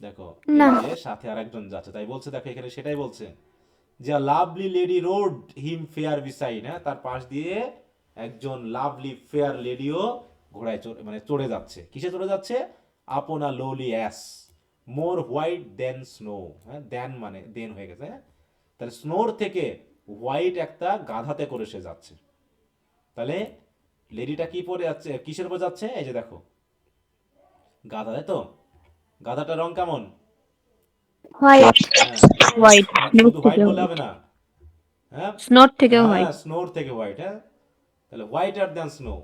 দেখো, না। এই যে সাথে আরেকজন যাচ্ছে, তাই বলছে, দেখো এখানে সেটাই বলছে যে লাভলি লেডি রোড হিম ফেয়ার বিসাইড, হ্যাঁ, তার পাশ দিয়ে একজন লাভলি ফেয়ার লেডিও ঘোড়ায় মানে চড়ে যাচ্ছে। কিসে চড়ে যাচ্ছে? আপন আ লোলি অ্যাস, মোর হোয়াইট দেন স্নো, হ্যাঁ, দেন মানে দেন হয়ে গেছে, হ্যাঁ, তাহলে স্নোর থেকে হোয়াইট একটা গাধাতে করে সে যাচ্ছে। তাহলে লেডিটা কি পরে যাচ্ছে, কিসের উপর যাচ্ছে? এই যে দেখো, গাধা, তাই তো? গাধাটার রং কেমন? White. হ্যাঁ, White. শুধু হোয়াইট বললে হবে না, হ্যাঁ, Snot থেকেও হ্যাঁ, white. স্নোর থেকে হোয়াইট, হ্যাঁ, তাহলে whiter than snow,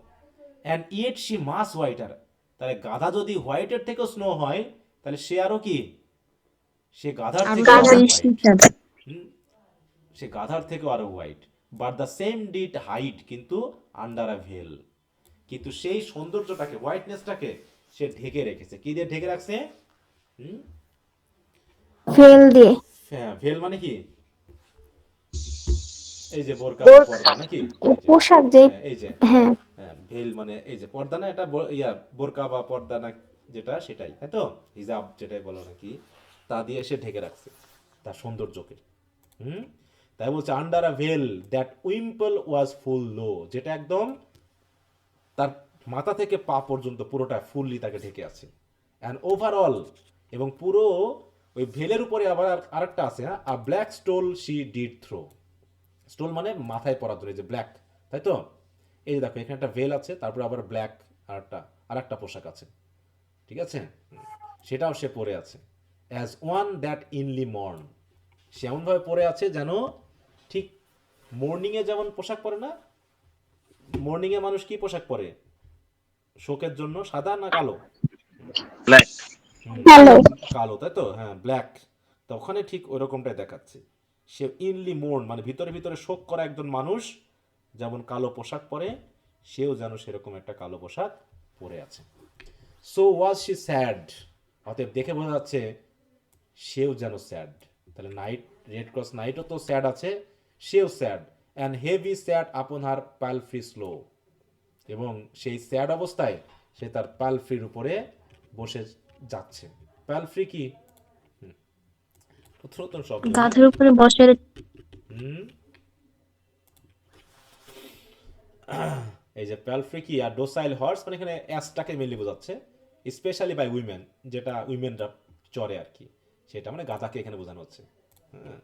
and yet she much whiter. তাহলে গাধা যদি হোয়াইটের থেকেও স্নো হয়, তাহলে সে আরো কি, সে গাধার আরো থেকে আরো সাদা। হোয়াইট। সে গাধার থেকেও আরো white. But the same did hide, কিন্তু আন্ডার আ ভেল, কিন্তু সেই সৌন্দর্যটাকে, হোয়াইটনেসটাকে সে ঢেকে রেখেছে। কি দিয়ে ঢেকে রাখছে? হুম, Veil দিয়ে। হ্যাঁ, ভেল মানে কি? এই যে বোরকা বা পর্দা, নাকি? এই যে, পোশাক যে। হ্যাঁ, এই যে, হ্যাঁ। হ্যাঁ, ভেল মানে এই যে পর্দা না, এটা বোরকা বা পর্দা না, যেটা সেটাই, তাই তো? হিজাব যেটাই বলো নাকি, তা দিয়ে সে ঢেকে রাখছে তার সৌন্দর্যকে। হুম, তাই বলছে আন্ডার আ ভেল দ্যাট উইম্পল ওয়াজ ফুল লো, যেটা একদম তার মাথা থেকে পা পর্যন্ত পুরোটা ফুললি তাকে ঢেকে আছে। অ্যান্ড ওভারঅল, এবং পুরো ওই ভেলের উপরে আবার আরেকটা আছে, হ্যাঁ, a black stole she did throw. Stole মানে মাথায় পরার জন্য, এই যে ব্ল্যাক, তাই তো? এই যে দেখো এখানে একটা ভেল আছে, তারপরে আবার ব্ল্যাক আর একটা পোশাক আছে, ঠিক আছে? সেটাও সে পরে আছে। অ্যাজ ওয়ান দ্যাট ইনলি মর্ন, সে এমনভাবে পরে আছে যেন ঠিক মর্নিংয়ে যেমন পোশাক পরে না, মর্নিংয়ে মানুষ কি পোশাক পরে শোকের জন্য, সাদা না কালো? ব্ল্যাক। হ্যালো। কালো, তাই তো? হ্যাঁ, ব্ল্যাক। তো ওখানে ঠিক ওই রকমটাই দেখাচ্ছে। সে ইনলি মোর্ন মানে ভিতরে ভিতরে শোক করা একজন মানুষ যেমন কালো পোশাক পরে, সেও যেন সেরকম একটা কালো পোশাক পরে আছে। সো ওয়াজ শি স্যাড, অতএব দেখে বোঝা যাচ্ছে সেও যেন স্যাড। তাহলে নাইট, রেড ক্রস নাইটও তো স্যাড আছে, সেও sad. And heavy sad upon her পালফ্রি slow, এবং সেই স্যাড অবস্থায় সে তার পালফ্রির উপরে বসে যাচ্ছে। পালফ্রি কি? নতুন শব্দ না? গাধার উপরে বসে। হুম, এই যে প্যালফ্রি কি আর ডোসাইল হর্স, মানে এখানে অ্যাসটাকে মেনলি বোঝাচ্ছে, স্পেশালি বাই উইমেন, যেটা উইমেনরা চড়ে আর কি, সেটা মানে গাধাকে এখানে বোঝানো হচ্ছে। হ্যাঁ,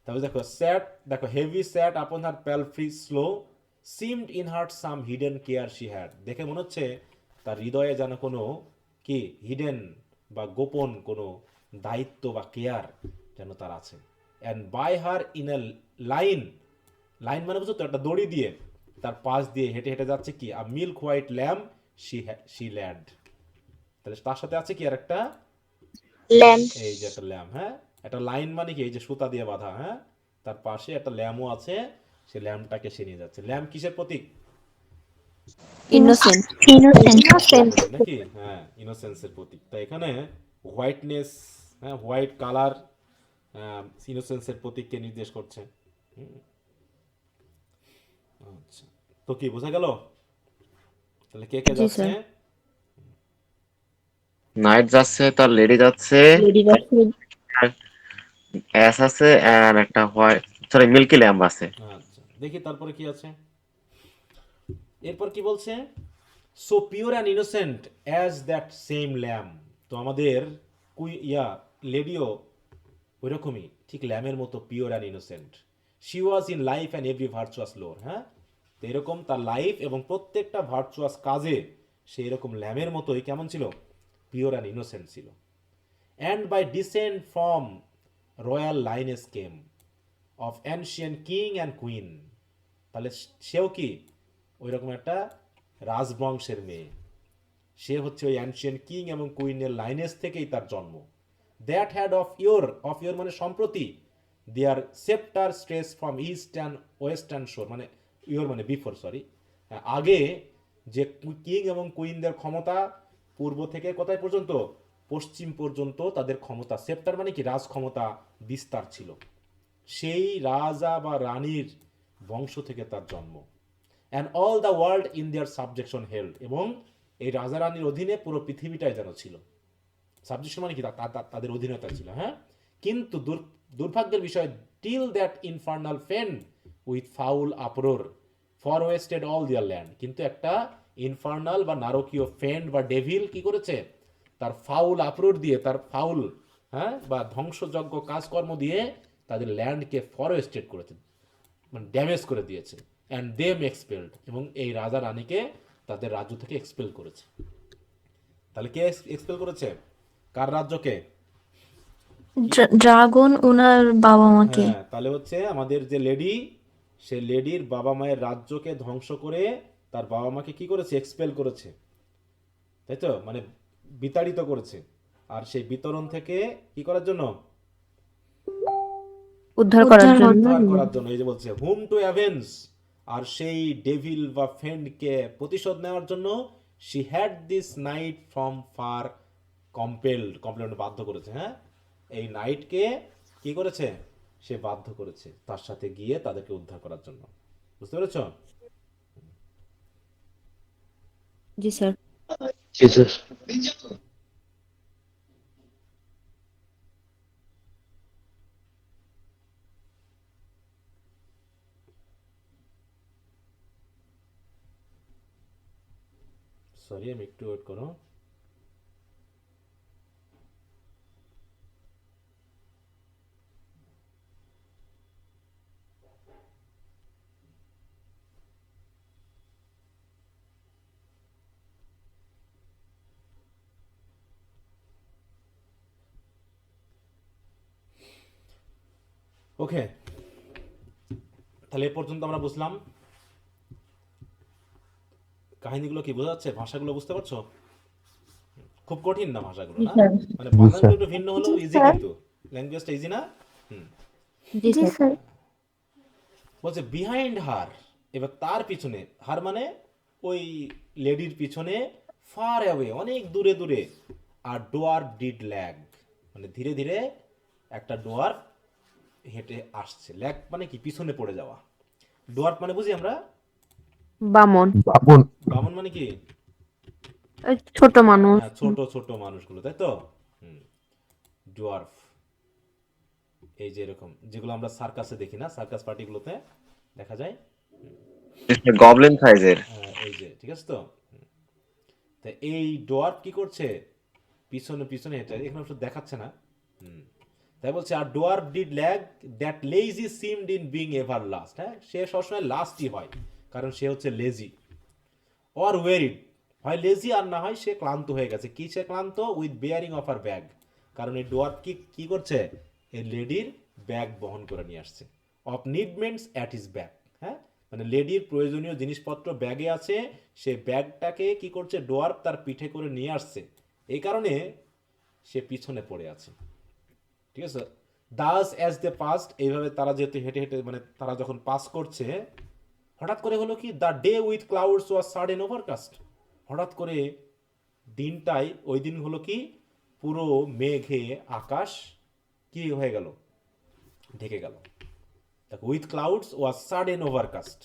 তারপরে দেখো স্যাড, দেখো heavy sad upon her palfrey slow, seemed in heart some hidden care she had, দেখে মনে হচ্ছে তার হৃদয়ে যেন কোনো কি হিডেন বা গোপন কোনো দায়িত্ব বা কেয়ার যেন তার আছে। And by her in a line, line মানে বুঝো তো, একটা দড়ি দিয়ে তার পাশ দিয়ে হেঁটে হেঁটে যাচ্ছে কি a milk white lamb she led, তাহলে তার সাথে আছে কি আর একটা, ল্যাম্প। এই যে একটা ল্যাম্প, হ্যাঁ, একটা লাইন মানে কি এই যে সুতা দিয়ে বাঁধা, হ্যাঁ, তার পাশে একটা ল্যাম্পও আছে, সে ল্যাম্পটাকে সে নিয়ে যাচ্ছে। ল্যাম্প কিসের প্রতীক? ইনোসেন্ট। ইনোসেন্সের প্রতীক নাকি? হ্যাঁ, ইনোসেন্সের প্রতীক। তাই এখানে হোয়াইটনেস, হ্যাঁ, হোয়াইট কালার ইনোসেন্সের প্রতীককে নির্দেশ করছে। হুম, আচ্ছা, তো কি বোঝা গেল? তাহলে কে কে জি যাচ্ছে? স্যার। নাইট যাচ্ছে, তার লেডি যাচ্ছে, লেডি যাচ্ছে। অ্যাস আছে, আর একটা হোয়াইট, সরি মিল্কি ল্যাম্প আছে। আচ্ছা, দেখি তারপরে কি আছে। এরপর কি বলছে? So pure and innocent as that same lamb, তো আমাদের লেডিও ওই রকমই, ঠিক ল্যামের মতো pure and innocent. She was in life and every virtuous lore, হ্যাঁ, তো এরকম তার লাইফ এবং প্রত্যেকটা ভার্চুয়াস কাজে সেই রকম ল্যামের মতোই কেমন ছিল? পিওর অ্যান্ড ইনোসেন্ট ছিল। And by descent from royal lineage came of ancient king and queen, তাহলে সেও কি ওই রকম একটা রাজবংশের মেয়ে, সে হচ্ছে ওই অ্যানশিয়েন্ট কিং এবং কুইনের লাইনেস থেকেই তার জন্ম। দ্যাট হ্যাড অফ ইয়োর মানে সম্প্রতি, their sceptre stretched from east and western shore, মানে ইয়োর মানে বিফোর, সরি, আগে যে কিং এবং কুইনদের ক্ষমতা পূর্ব থেকে কোথায় পর্যন্ত, পশ্চিম পর্যন্ত তাদের ক্ষমতা, সেপ্টার মানে কি রাজ ক্ষমতা বিস্তার ছিল, সেই রাজা বা রানীর বংশ থেকে তার জন্ম। And all the world in their subjection held, এবং এই রাজা রানীর অধীনে পুরো পৃথিবীটাই যেন ছিল। সাবজেকশন মানে কি তাদের অধীনতা ছিল, হ্যাঁ। কিন্তু দুর্ভাগ্যের বিষয়, till that infernal fiend with foul uproar forwasted all their land, কিন্তু একটা ইনফার্নাল বা নারকীয় ফেন্ড বা ডেভিল কি করেছে, তার ফাউল আপরোর দিয়ে, তার ফাউল, হ্যাঁ, বা ধ্বংসযজ্ঞ কাজকর্ম দিয়ে তাদের ল্যান্ডকে ফরেস্টেড করেছে, মানে ড্যামেজ করে দিয়েছে। অ্যান্ড দেম এক্সপেলড, এবং এই রাজা রানীকে তাদের রাজ্য থেকে এক্সপেল করেছে। তাহলে কে এক্সপেল করেছে কার রাজ্যকে? ড্রাগন ওনার বাবা মাকে। হ্যাঁ, তাহলে হচ্ছে আমাদের যে লেডি, সে লেডির বাবা মায়ের রাজ্যকে ধ্বংস করে তার বাবা মাকে কি করেছে? এক্সপেল করেছে, তাই তো, মানে বিতাড়িত করেছে। আর সেই বিতরণ থেকে কি করার জন্য? উদ্ধার করার জন্য। উদ্ধার করার জন্য। এই যে বলছে হুম টু অ্যাভেঞ্জ, আর সেই ডেভিল বা ফ্রেন্ডকে প্রতিশোধ নেওয়ার জন্য, she had this night from fur compelled বাধ্য করেছে, হ্যাঁ, এই নাইটকে কি করেছে? সে বাধ্য করেছে তার সাথে গিয়ে তাদেরকে উদ্ধার করার জন্য। বুঝতে পেরেছ? জি স্যার। জি স্যার। সরি, আমি একটু ওয়েট করো। ওকে, তাহলে এ পর্যন্ত আমরা বুঝলাম। কাহিনীগুলো কি বোঝা যাচ্ছে? ভাষাগুলো বুঝতে পারছো? খুব কঠিন না ভাষাগুলো, না মানে জি বানানগুলো স্যার। একটু ভিন্ন হলেও ইজি, কিন্তু ল্যাঙ্গুয়েজটা ইজি না? হুম। জি স্যার। বলছে বিহাইন্ড হার, এবার তার পিছনে, হার মানে ওই লেডির পিছনে, ফার অ্যাওয়ে অনেক দূরে দূরে, আর ডোয়ার্ফ ডিড ল্যাগ, মানে ধীরে ধীরে একটা ডোয়ার্ফ হেঁটে আসছে। ল্যাগ মানে কি? পিছনে পড়ে যাওয়া। ডোয়ার্ফ মানে বুঝি আমরা, বামন, বামন। বামন মানে কি? ওই ছোট মানুষ। হ্যাঁ, ছোট ছোট মানুষগুলো, তাই তো। হুম, ডোয়ার্ফ, এই যে এরকম যেগুলো আমরা সার্কাসে দেখি না, সার্কাস পার্টিগুলোতে দেখা যায়, গবলিন সাইজের। এই যে, ঠিক আছে তো। তা এই ডোয়ার্ফ কি করছে? পিছনে পিছনে হেঁটে, এখানে অবশ্য দেখাচ্ছে না। হুম, তাই বলছে a dwarf did lag that lazy seemed in being ever last. হ্যাঁ, সে সবসময় লাস্টই হয়, কারণ সে হচ্ছে লেজি। অর ওয়েরিড, হয় লেজি আর না হয় সে ক্লান্ত হয়ে গেছে। কি সে ক্লান্ত? With bearing of her bag, কারণ এই ডোয়ার্ফ কি করছে? এই লেডির ব্যাগ বহন করে নিয়ে আসছে। অফ নিডমেন্টস অ্যাট হিজ ব্যাগ, হ্যাঁ, মানে লেডির প্রয়োজনীয় জিনিসপত্র ব্যাগে আছে, সে ব্যাগটাকে কি করছে? ডোয়ার্ফ তার পিঠে করে নিয়ে আসছে, এই কারণে সে পিছনে পড়ে আছে। ঠিক আছে। দাস অ্যাজ দে পাস্ট, এইভাবে তারা যেহেতু হেঁটে হেঁটে, মানে তারা যখন পাস করছে, হঠাৎ করে হলো কি? The day with clouds was sudden overcast, হঠাৎ করে দিনটাই, ওই দিন হলো কি? পুরো মেঘে আকাশ কি হয়ে গেল? ঢেকে গেল। দেখো, with clouds was sudden overcast,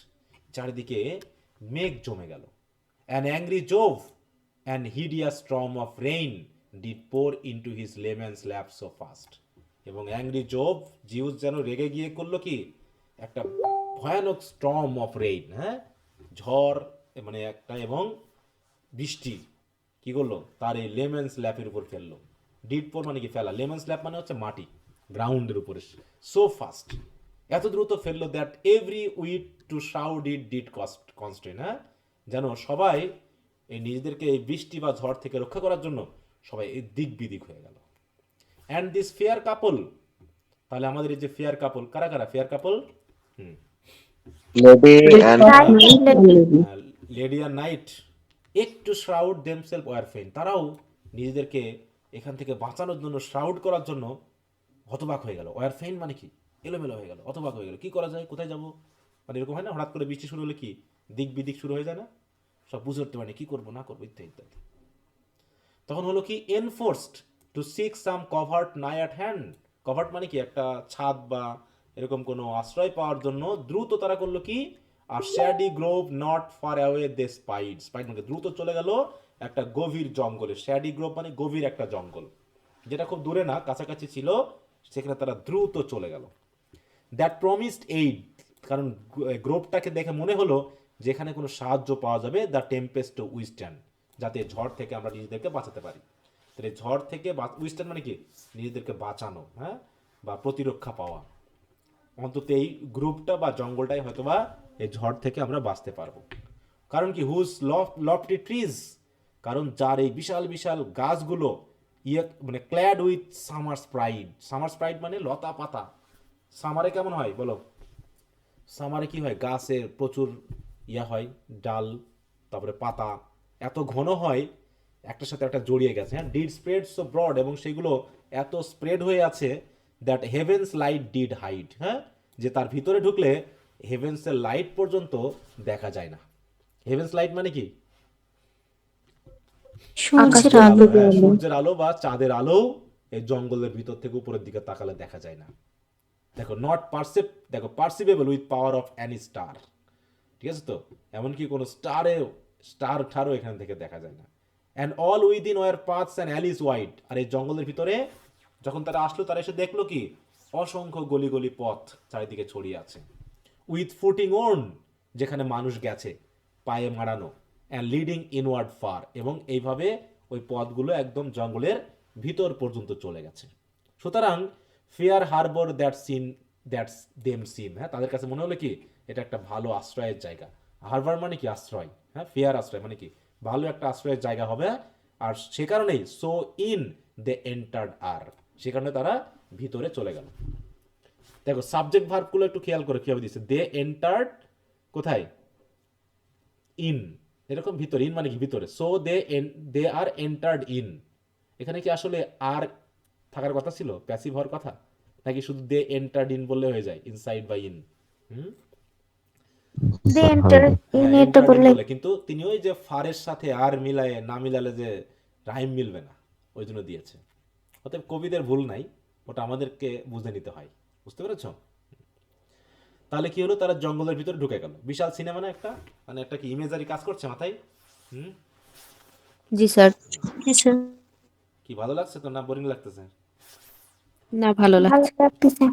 চারিদিকে মেঘ জমে গেল। An angry Jove and hideous storm of rain did pour into his leman's lap so fast. এবং অ্যাংরি জোভ, জিউস যেন রেগে গিয়ে করলো কি? একটা ভয়ানক স্টর্ম অফ রেইন, হ্যাঁ, ঝড়, মানে একটা, এবং বৃষ্টি কি করলো? তার এই লেমন্স ল্যাপের উপর ফেললো। ডিড পোর মানে কি? ফেলা। লেমন্স ল্যাপ মানে হচ্ছে মাটি, গ্রাউন্ডের উপরে। সো ফাস্ট, এত দ্রুত ফেললো, that every wight to shroud it did constant, হ্যাঁ, যেন সবাই এই নিজেদেরকে এই বৃষ্টি বা ঝড় থেকে রক্ষা করার জন্য সবাই এই দিক বিদিক হয়ে গেল। অ্যান্ড দিস ফেয়ার কাপল, তাহলে আমাদের এই যে ফেয়ার কাপল, কারা কারা fair couple? Lady and lady আর নাইট, একটু শ্রাউড দেমসেলফ ওয়ার ফেইন, তারাও নিজেদেরকে এখান থেকে বাঁচানোর জন্য, শ্রাউড করার জন্য হতবাক হয়ে গেল। ওয়ার ফেইন মানে কি? এলোমেলো হয়ে গেল, হতবাক হয়ে গেল। কি করা যায়, কোথায় যাব, মানে এরকম হয় না, হঠাৎ করে বৃষ্টি শুরু হলে কি দিক বিদিক শুরু হয়ে যায় না, সব বুঝে উঠতে পারে কি করবো না করবো, ইত্যাদি ইত্যাদি। তখন হলো কি? Enforced to seek some covert নাই অ্যাট হ্যান্ড। কভার্ট মানে কি? একটা ছাদ বা এরকম কোনো আশ্রয় পাওয়ার জন্য দ্রুত তারা করলো কি? A shady grove not far away they spied, spied মানে দ্রুত চলে গেল একটা গভীর জঙ্গলে। শ্যাডি গ্রোভ মানে গভীর একটা জঙ্গল, যেটা খুব দূরে না, কাছাকাছি ছিল, সেখানে তারা দ্রুত চলে গেল। দ্যাট প্রমিসড এইড, কারণ গ্রোভটাকে দেখে মনে হলো যেখানে কোনো সাহায্য পাওয়া যাবে, দ্য টেম্পেস্ট টু উইস্ট্যান্ড, যাতে ঝড় থেকে আমরা নিজেদেরকে বাঁচাতে পারি। তাহলে ঝড় থেকে উইস্ট্যান্ড মানে কি? নিজেদেরকে বাঁচানো, হ্যাঁ, বা প্রতিরক্ষা পাওয়া। অন্তত এই গ্রুপটা বা জঙ্গলটাই হয়তোবা এই ঝড় থেকে আমরা বাঁচতে পারবো। কারণ কি? হুজ লফটি ট্রিজ, কারণ যার এই বিশাল বিশাল গাছগুলো, মানে ক্ল্যাড উইথ সামার স্প্রাইড। সামার স্প্রাইড মানে লতা পাতা। সামারে কেমন হয় বলো? সামারে কি হয়? গাছের প্রচুর হয়, ডাল, তারপরে পাতা এত ঘন হয়, একটার সাথে একটা জড়িয়ে গেছে, হ্যাঁ। ডিড স্প্রেড সো ব্রড, এবং সেগুলো এত স্প্রেড হয়ে আছে, that heaven's light did hide, হ্যাঁ, যে তার ভিতরে ঢুকলে হেভেন্সের লাইট পর্যন্ত দেখা যায় না। হেভেন্স লাইট মানে কি? আকাশের সূর্যের আলো। আলো, হ্যাঁ, সূর্যের আলো বা চাঁদের আলো এই জঙ্গলের ভিতর থেকে উপরের দিকে তাকালে দেখা যায় না। দেখো, নট পারসিভ, দেখো perceivable with power of any star, ঠিক আছে তো। এমনকি কোনো স্টার ঠারও এখান থেকে দেখা যায় না। And all within were paths and alleys wide, আর এই জঙ্গলের ভিতরে যখন তারা আসলো, তারা এসে দেখলো কি? অসংখ্য গলি গলি পথ চারিদিকে ছড়িয়ে আছে। উইথ ফুটিং ওন, যেখানে মানুষ গেছে পায়ে মারানো। অ্যান্ড লিডিং ইনওয়ার্ড ফার, এবং এইভাবে ওই পথগুলো একদম জঙ্গলের ভিতর পর্যন্ত চলে গেছে। সুতরাং ফেয়ার হারবর দ্যাটস দেম সিম, হ্যাঁ, তাদের কাছে মনে হলো কি? এটা একটা ভালো আশ্রয়ের জায়গা। হারবার মানে কি? আশ্রয়, হ্যাঁ। ফেয়ার আশ্রয় মানে কি? ভালো একটা আশ্রয়ের জায়গা হবে। আর সে কারণেই সো ইন দে এন্টার্ড আর, সে কারণে তারা ভিতরে চলে গেল। দেখো সাবজেক্ট ভার্বগুলো একটু খেয়াল করে কিভাবে দিচ্ছে। দে এন্টার্ড কোথায়, ইন, এরকম ভিতরে, ইন মানে কি ভিতরে। So they are entered in, এখানে কি আসলে আর থাকার কথা ছিল, প্যাসিভ হওয়ার কথা, নাকি শুধু দে এন্টার্ড ইন বললে হয়ে যায়, ইনসাইড বা ইন? দে স্যার এন্টার হয়ে যায়। ইন হ্যাঁ, এটা এন্টার্ড ইন বললে বলে, কিন্তু তিনি ওই যে ফারের সাথে আর মিলায়ে না মিলালে যে রাইম মিলবে না, ওই জন্য দিয়েছে। অতএব কবিদের ভুল নাই, ওটা আমাদেরকে বুঝে নিতে হয়। বুঝতে পেরেছ? তাহলে কি হলো, তারা জঙ্গলের ভিতরে ঢুকে গেল। বিশাল সিনেমা না একটা, মানে একটা কি ইমেজারি কাজ করছে মাথায়? হুম, জি স্যার। কি ভালো লাগছে তো না বোরিং লাগতেছে? না, ভালো লাগছে। আচ্ছা।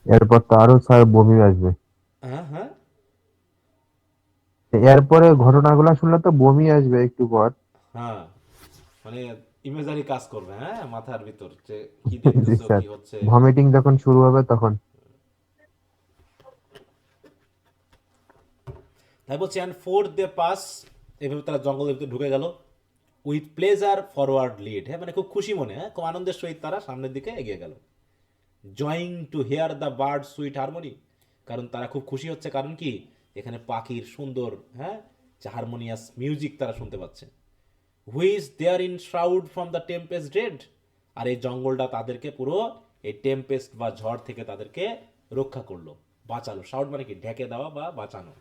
এরপর তো আরো স্যার বমি আসবে। হ্যাঁ হ্যাঁ, এরপরে ঘটনাগুলো শুনলে তো বমি আসবে একটু পর। হ্যাঁ, মানে ইমেজারি কাজ করবে, হ্যাঁ, মাথার ভিতর যে কি জি দেখতেছো স্যার, কি হচ্ছে। ভমিটিং যখন শুরু হবে তখন। তাই বলছি, অ্যান্ড ফোর্থ দে পাস, এভাবে তারা জঙ্গলের ভিতরে ঢুকে গেল। উইথ প্লেজার ফরওয়ার্ড লিড, হ্যাঁ, মানে খুব খুশি মনে, হ্যাঁ, খুব আনন্দের সহিত তারা সামনের দিকে এগিয়ে গেল। Joying to hear the bird sweet harmony, কারণ তারা খুব খুশি হচ্ছে, কারণ কি এখানে পাখির সুন্দর, হ্যাঁ, যে হারমোনিয়াস মিউজিক তারা শুনতে পাচ্ছে। Which therein shrouded from the tempest ডেড, আর এই জঙ্গলটা তাদেরকে পুরো এই টেম্পেস্ট বা ঝড় থেকে তাদেরকে রক্ষা করলো, বাঁচালো। শ্রাউড মানে কি ঢেকে দেওয়া বা বাঁচানো।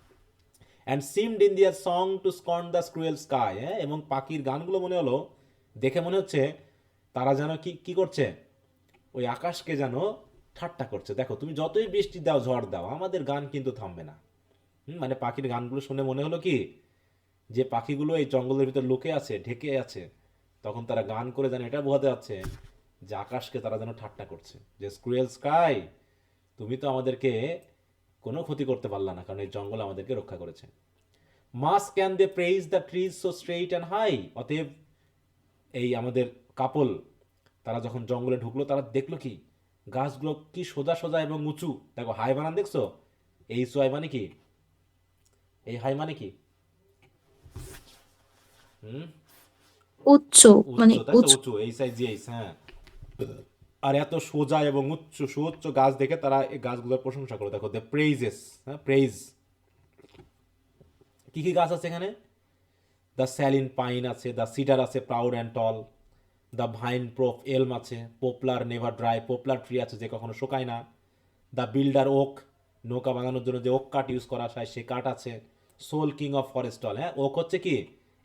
And seemed in their song to scorn the cruel sky, হ্যাঁ, এবং পাখির গানগুলো মনে হলো, দেখে মনে হচ্ছে তারা যেন কি কি করছে, ওই আকাশকে যেন ঠাট্টা করছে। দেখো তুমি যতই বৃষ্টি দাও ঝড় দাও, আমাদের গান কিন্তু থামবে না। মানে পাখির গানগুলো শুনে মনে হলো কি, যে পাখিগুলো এই জঙ্গলের ভিতর লুকে আছে, ঢেকে আছে, তখন তারা গান করে যেন এটা বোঝাতে যাচ্ছে যে আকাশকে তারা যেন ঠাট্টা করছে, যে স্ক্রুয়েল স্কাই, তুমি তো আমাদেরকে কোনো ক্ষতি করতে পারলা না, কারণ এই জঙ্গল আমাদেরকে রক্ষা করেছে। Much can they praise the trees so straight and high, অতএব এই আমাদের কাপল তারা যখন জঙ্গলে ঢুকলো, তারা দেখলো কি গাছগুলো কি সোজা সোজা এবং উঁচু। দেখো হাই বানান দেখছো, এই সোয়াই মানে কি, এই হাই মানে কি, হুম, উচ্চ, মানে উচ্চ, তাই তো, উচ্চ। উঁচু, এই সাইজ এইস, হ্যাঁ। আর এত সোজা এবং উচ্চ সুউচ্চ গাছ দেখে তারা এই গাছগুলোর প্রশংসা করলো। দেখো দ্য প্রেইজেস, হ্যাঁ, প্রেইজ। কি কি গাছ আছে এখানে? দ্য স্যালিন পাইন আছে, দ্য সিডার আছে proud and tall, the vine prop elm আছে, poplar never dry, poplar tree আছে যে কখনো শুকায় না, দ্য বিল্ডার ওক, নৌকা বানানোর জন্য যে ওক কাঠ ইউজ করা হয় সে কাঠ আছে, sole king of forest all, হ্যাঁ, ওক হচ্ছে কি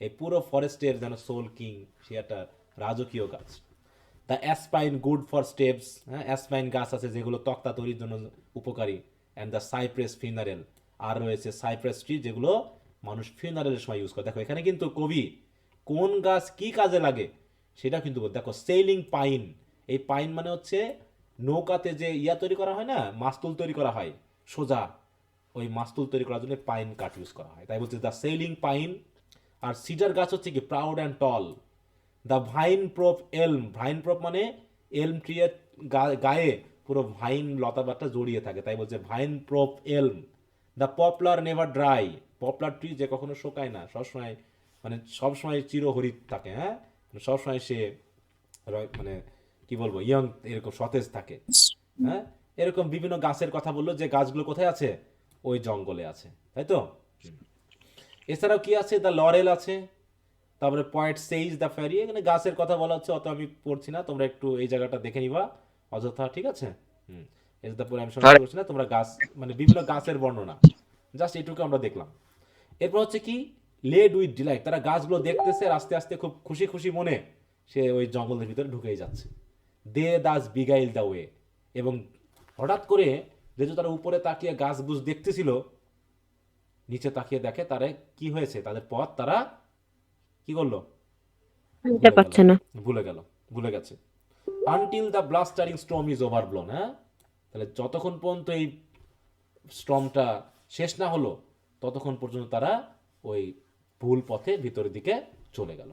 এই পুরো ফরেস্টের যেন সোল কিং, সে একটা রাজকীয় গাছ। দ্য অ্যাসপাইন গুড ফর স্টেপস, হ্যাঁ, অ্যাসপাইন গাছ আছে যেগুলো তক্তা তৈরির জন্য উপকারী। অ্যান্ড দ্য সাইপ্রেস ফিনারেল, আর রয়েছে সাইপ্রেস ট্রি যেগুলো মানুষ ফিনারেলের সময় ইউজ করে। দেখো এখানে কিন্তু কবি কোন গাছ কি কাজে লাগে সেটা কিন্তু দেখো, সেইলিং পাইন, এই পাইন মানে হচ্ছে নৌকাতে যে ইয়া তৈরি করা হয় না, মাস্তুল তৈরি করা হয় সোজা, ওই মাস্তুল তৈরি করার জন্য পাইন কাঠ ইউজ করা হয়, তাই বলছে দ্য সেইলিং পাইন। আর সিডার গাছ হচ্ছে কি proud and tall. The vine prop elm, vine prop মানে এলম ট্রি এর গায়ে পুরো ভাইন লতাপাতা জড়িয়ে থাকে, তাই বলছে ভাইন প্রোপ এলম। The Poplar never dry, poplar tree যে কখনো শোকায় না, সবসময় মানে সবসময় চিরহরিত থাকে, হ্যাঁ, সবসময় সে মানে কি বলবো ইয়ং, এরকম সতেজ থাকে, হ্যাঁ। এরকম বিভিন্ন গাছের কথা বললো, যে গাছগুলো কোথায় আছে, ওই জঙ্গলে আছে, তাই তো। এছাড়াও কি আছে, দ্য লরেল আছে, তারপরে পয়েন্ট সেইজ দ্য ফ্যারি, এখানে গাছের কথা বলা হচ্ছে, অত আমি পড়ছি না, তোমরা একটু এই জায়গাটা দেখে নিবা অযথা, ঠিক আছে। হুম, এই যে পরে আমি সময় করছি না, তোমরা গাছ মানে বিভিন্ন গাছের বর্ণনা, জাস্ট এটুকু আমরা দেখলাম। এরপর হচ্ছে কি, লেড উইথ ডিলাইট, তারা গাছগুলো দেখতেছে আর আস্তে আস্তে খুব খুশি খুশি মনে সে ওই জঙ্গলের ভিতরে ঢুকেই যাচ্ছে। দে দাস বিগাইল দ্য ওয়ে, এবং হঠাৎ করে যেহেতু তারা উপরে তাকিয়ে গাছ গুছ দেখতেছিল, নিচে তাকিয়ে দেখে তারা কি হয়েছে, তাদের পথ তারা কি করলো, এটা পাচ্ছে না। ভুলে গেল, ভুলে গেছে। আনটিল দ্য ব্লাস্টারিং স্টর্ম ইজ ওভারব্লোন, হ্যাঁ, তাহলে যতক্ষণ পর্যন্ত এই স্টর্মটা শেষ না হলো ততক্ষণ পর্যন্ত তারা ওই ভুল পথে ভিতরের দিকে চলে গেল।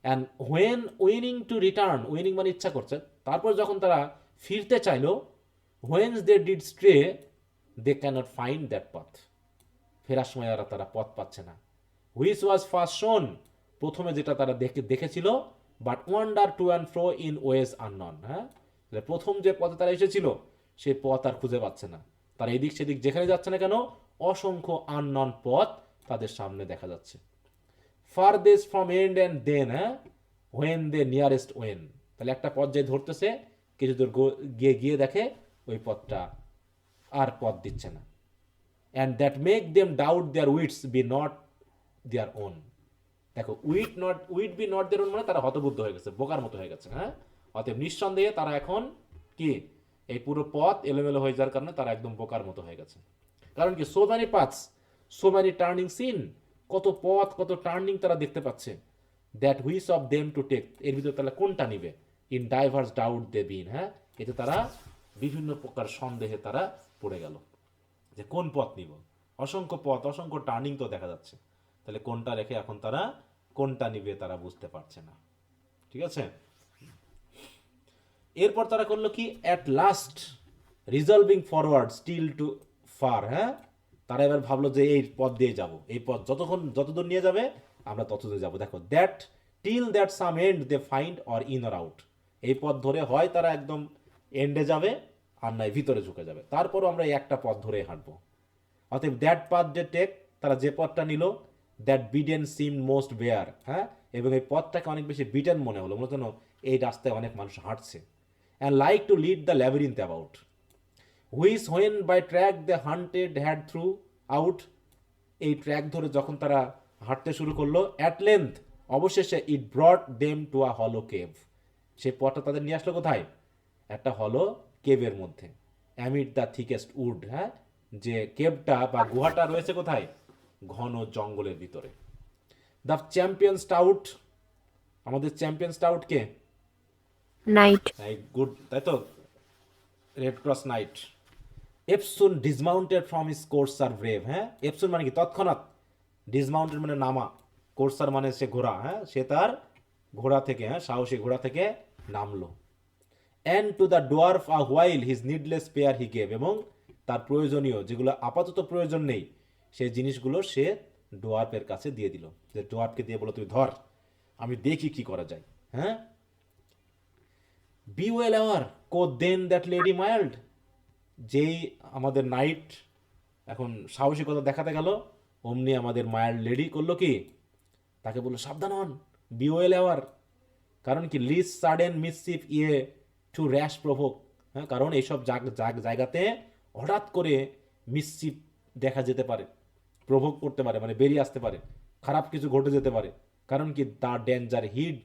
And when winning to return, winning মানে ইচ্ছা করছে, তারপর যখন তারা ফিরতে চাইলো, when they did stray they can't find that পথ, ফেরার সময় আর তারা পথ পাচ্ছে না। হুইচ ওয়াজ ফার্স্ট শোন, প্রথমে যেটা তারা দেখেছিল, but wander to and fro in ways unknown, হ্যাঁ, প্রথম যে পথে তারা এসেছিল সে পথ আর খুঁজে পাচ্ছে না। তারা এদিক সেদিক যেখানে যাচ্ছে না কেন, অসংখ্য আননন পথ তাদের সামনে দেখা যাচ্ছে। ফারদেস্ট ফ্রম এন্ড অ্যান্ড দেন, হ্যাঁ, ওয়েন দে নিয়ারেস্ট ওয়েন, তাহলে একটা পথ যে ধরতেছে, কিছু দূর গিয়ে গিয়ে দেখে ওই পথটা আর পথ দিচ্ছে না। And that make them doubt their wits be not their own. দেখো, wit be not their own মানে তারা হতবুদ্ধ হয়ে গেছে, বোকার মতো হয়ে গেছে, হ্যাঁ। অতএব নিঃসন্দেহে তারা এখন কি, এই পুরো পথ এলোমেলো হয়ে যাওয়ার কারণে তারা একদম বোকার মতো হয়ে গেছে। কারণ কি, so many paths, so many turning scene, কত পথ, কত টার্নিং তারা দেখতে পাচ্ছে। That which of them to take, এর ভিতরে তারা কোনটা নিবে। In diverse doubt they been, হ্যাঁ, এতে তারা বিভিন্ন প্রকার সন্দেহে তারা পড়ে গেল যে কোন পথ নিব। অসংখ্য পথ, অসংখ্য টার্নিং তো দেখা যাচ্ছে, তাহলে কোনটা রেখে এখন তারা কোনটা নিবে তারা বুঝতে পারছে না। ঠিক আছে, এরপর তারা করলো কি, at last resolving forward still too far, হ্যাঁ, তারা এবার ভাবলো যে এই পথ দিয়ে যাব, এই পথ যতদূর নিয়ে যাবে আমরা ততদূর যাব। দেখো, that till that some end they find or in or out, এই পথ ধরে হয় তারা একদম এন্ডে যাবে, আর নয় ভিতরে ঝুঁকে যাবে, তারপরও আমরা এই একটা পথ ধরে হাঁটবো। অতএব দ্যাট পাথ দে টেক, তারা যে পথটা নিল, that bidden seem most bare, হ্যাঁ, এবং এই পথটাকে অনেক বেশি বিটেন মনে হলো, মনে হলো এই রাস্তায় অনেক মানুষ হাঁটছে। And like to lead the labyrinth about, which when by track the hunted had through out, এই ট্র্যাক ধরে যখন তারা হাঁটতে শুরু করলো, অ্যাট লেন্থ, অবশেষে ইট ব্রট দেম টু আ হলো কেভ, সেই পথটা তাদের নিয়ে আসলো কোথায়, একটা হলো কেভের মধ্যে। অ্যামিড দ্য থিকেস্ট উড, হ্যাঁ, যে কেভটা বা গুহাটা রয়েছে কোথায়, ঘন জঙ্গলের ভিতরে। দ্য চ্যাম্পিয়ন স্টাউট, আমাদের চ্যাম্পিয়ন স্টাউট কে, নাইট। গুড, তাই তো, red cross knight. Eftsoons dismounted from his courser brave, হ্যাঁ, এপসুন মানে কি তৎক্ষণাৎ, ডিসমাউন্টেড মানে নামা, কোর্সার মানে সে ঘোড়া, হ্যাঁ, সে তার ঘোড়া থেকে, হ্যাঁ, সাহসী ঘোড়া থেকে নামলো। And to the dwarf a while his needless pair he gave, এবং তার প্রয়োজনীয় যেগুলো আপাতত প্রয়োজন নেই সেই জিনিসগুলো সে ডোয়ার্ফের কাছে দিয়ে দিল, যে ডোয়ার্ফকে দিয়ে বলো তুই ধর, আমি দেখি কি করা যায়, হ্যাঁ। Be well our co then that lady mild, যেই আমাদের নাইট এখন সাহসিকতা দেখাতে গেল, অমনি আমাদের মাইল্ড লেডি করলো কি, তাকে বললো সাবধান হন, বি ওয়েল আওয়ার, কারণ কি, লিস সাডেন মিসচিফ ইয়ে টু র্যাশ প্রভোক, হ্যাঁ, কারণ এইসব জায়গাতে হঠাৎ করে মিসচিফ দেখা যেতে পারে, প্রভোগ করতে পারে মানে বেরিয়ে আসতে পারে, খারাপ কিছু ঘটে যেতে পারে। কারণ কি, the danger hid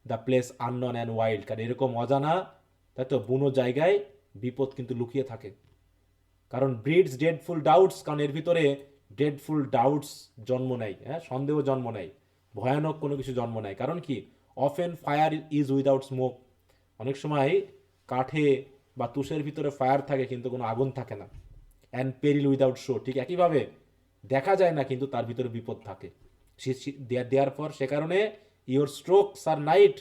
the place unknown and wild, কারণ এরকম অজানা, তাই তো, বুনো জায়গায় বিপদ কিন্তু লুকিয়ে থাকে। কারণ ব্রিডস ডেডফুল ডাউটস, কারণ এর ভিতরে ডেডফুল ডাউটস জন্ম নেয়, হ্যাঁ, সন্দেহ জন্ম নেয়, ভয়ানক কোনো কিছু জন্ম নেয়। কারণ কি, often fire is without smoke, অনেক সময় কাঠে বা তুষের ভিতরে ফায়ার থাকে কিন্তু কোনো আগুন থাকে না। অ্যান্ড পেরিল উইদাউট শো, ঠিক একইভাবে দেখা যায় না কিন্তু তার ভিতরে বিপদ থাকে। দেয়ার পর সে কারণে your strokes are night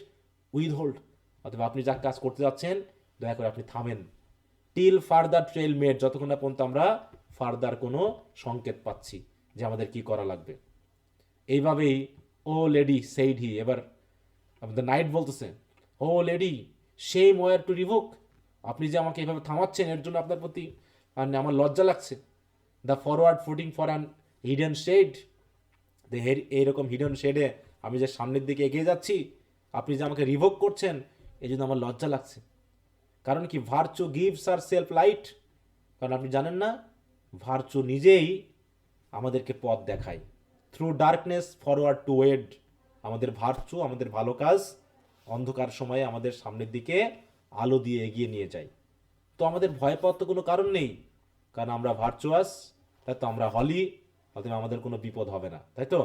with hold, অথবা আপনি যা কাজ করতে যাচ্ছেন দয়া করে আপনি থামেন। টিল ফার্দার ট্রেল মেড, যতক্ষণ না পর্যন্ত আমরা ফার্দার কোনো সংকেত পাচ্ছি যে আমাদের কি করা লাগবে। এইভাবেই ও লেডি সেইড হি, এবার আমাদের নাইট বলতেছে, ও লেডি সেই ওয়ার টু রিভোক, আপনি যে আমাকে এইভাবে থামাচ্ছেন এর জন্য আপনার প্রতি আমার লজ্জা লাগছে। The forward footing for an hidden shed, এইরকম হিডেন শেডে আমি যে সামনের দিকে এগিয়ে যাচ্ছি, আপনি যে আমাকে রিভোক করছেন এই জন্য আমার লজ্জা লাগছে। কারণ কি, ভার্চু গিভস আর সেলফ লাইট, কারণ আপনি জানেন না, ভার্চু নিজেই আমাদেরকে পথ দেখায়। থ্রু ডার্কনেস ফরওয়ার্ড টু ওয়েড, আমাদের ভার্চু, আমাদের ভালো কাজ অন্ধকার সময়ে আমাদের সামনের দিকে আলো দিয়ে এগিয়ে নিয়ে যায়। তো আমাদের ভয় পাওয়ার তো কোনো কারণ নেই, কারণ আমরা ভার্চুয়াস, তাই তো, আমরা হলি, অতএব আমাদের কোনো বিপদ হবে না, তাই তো।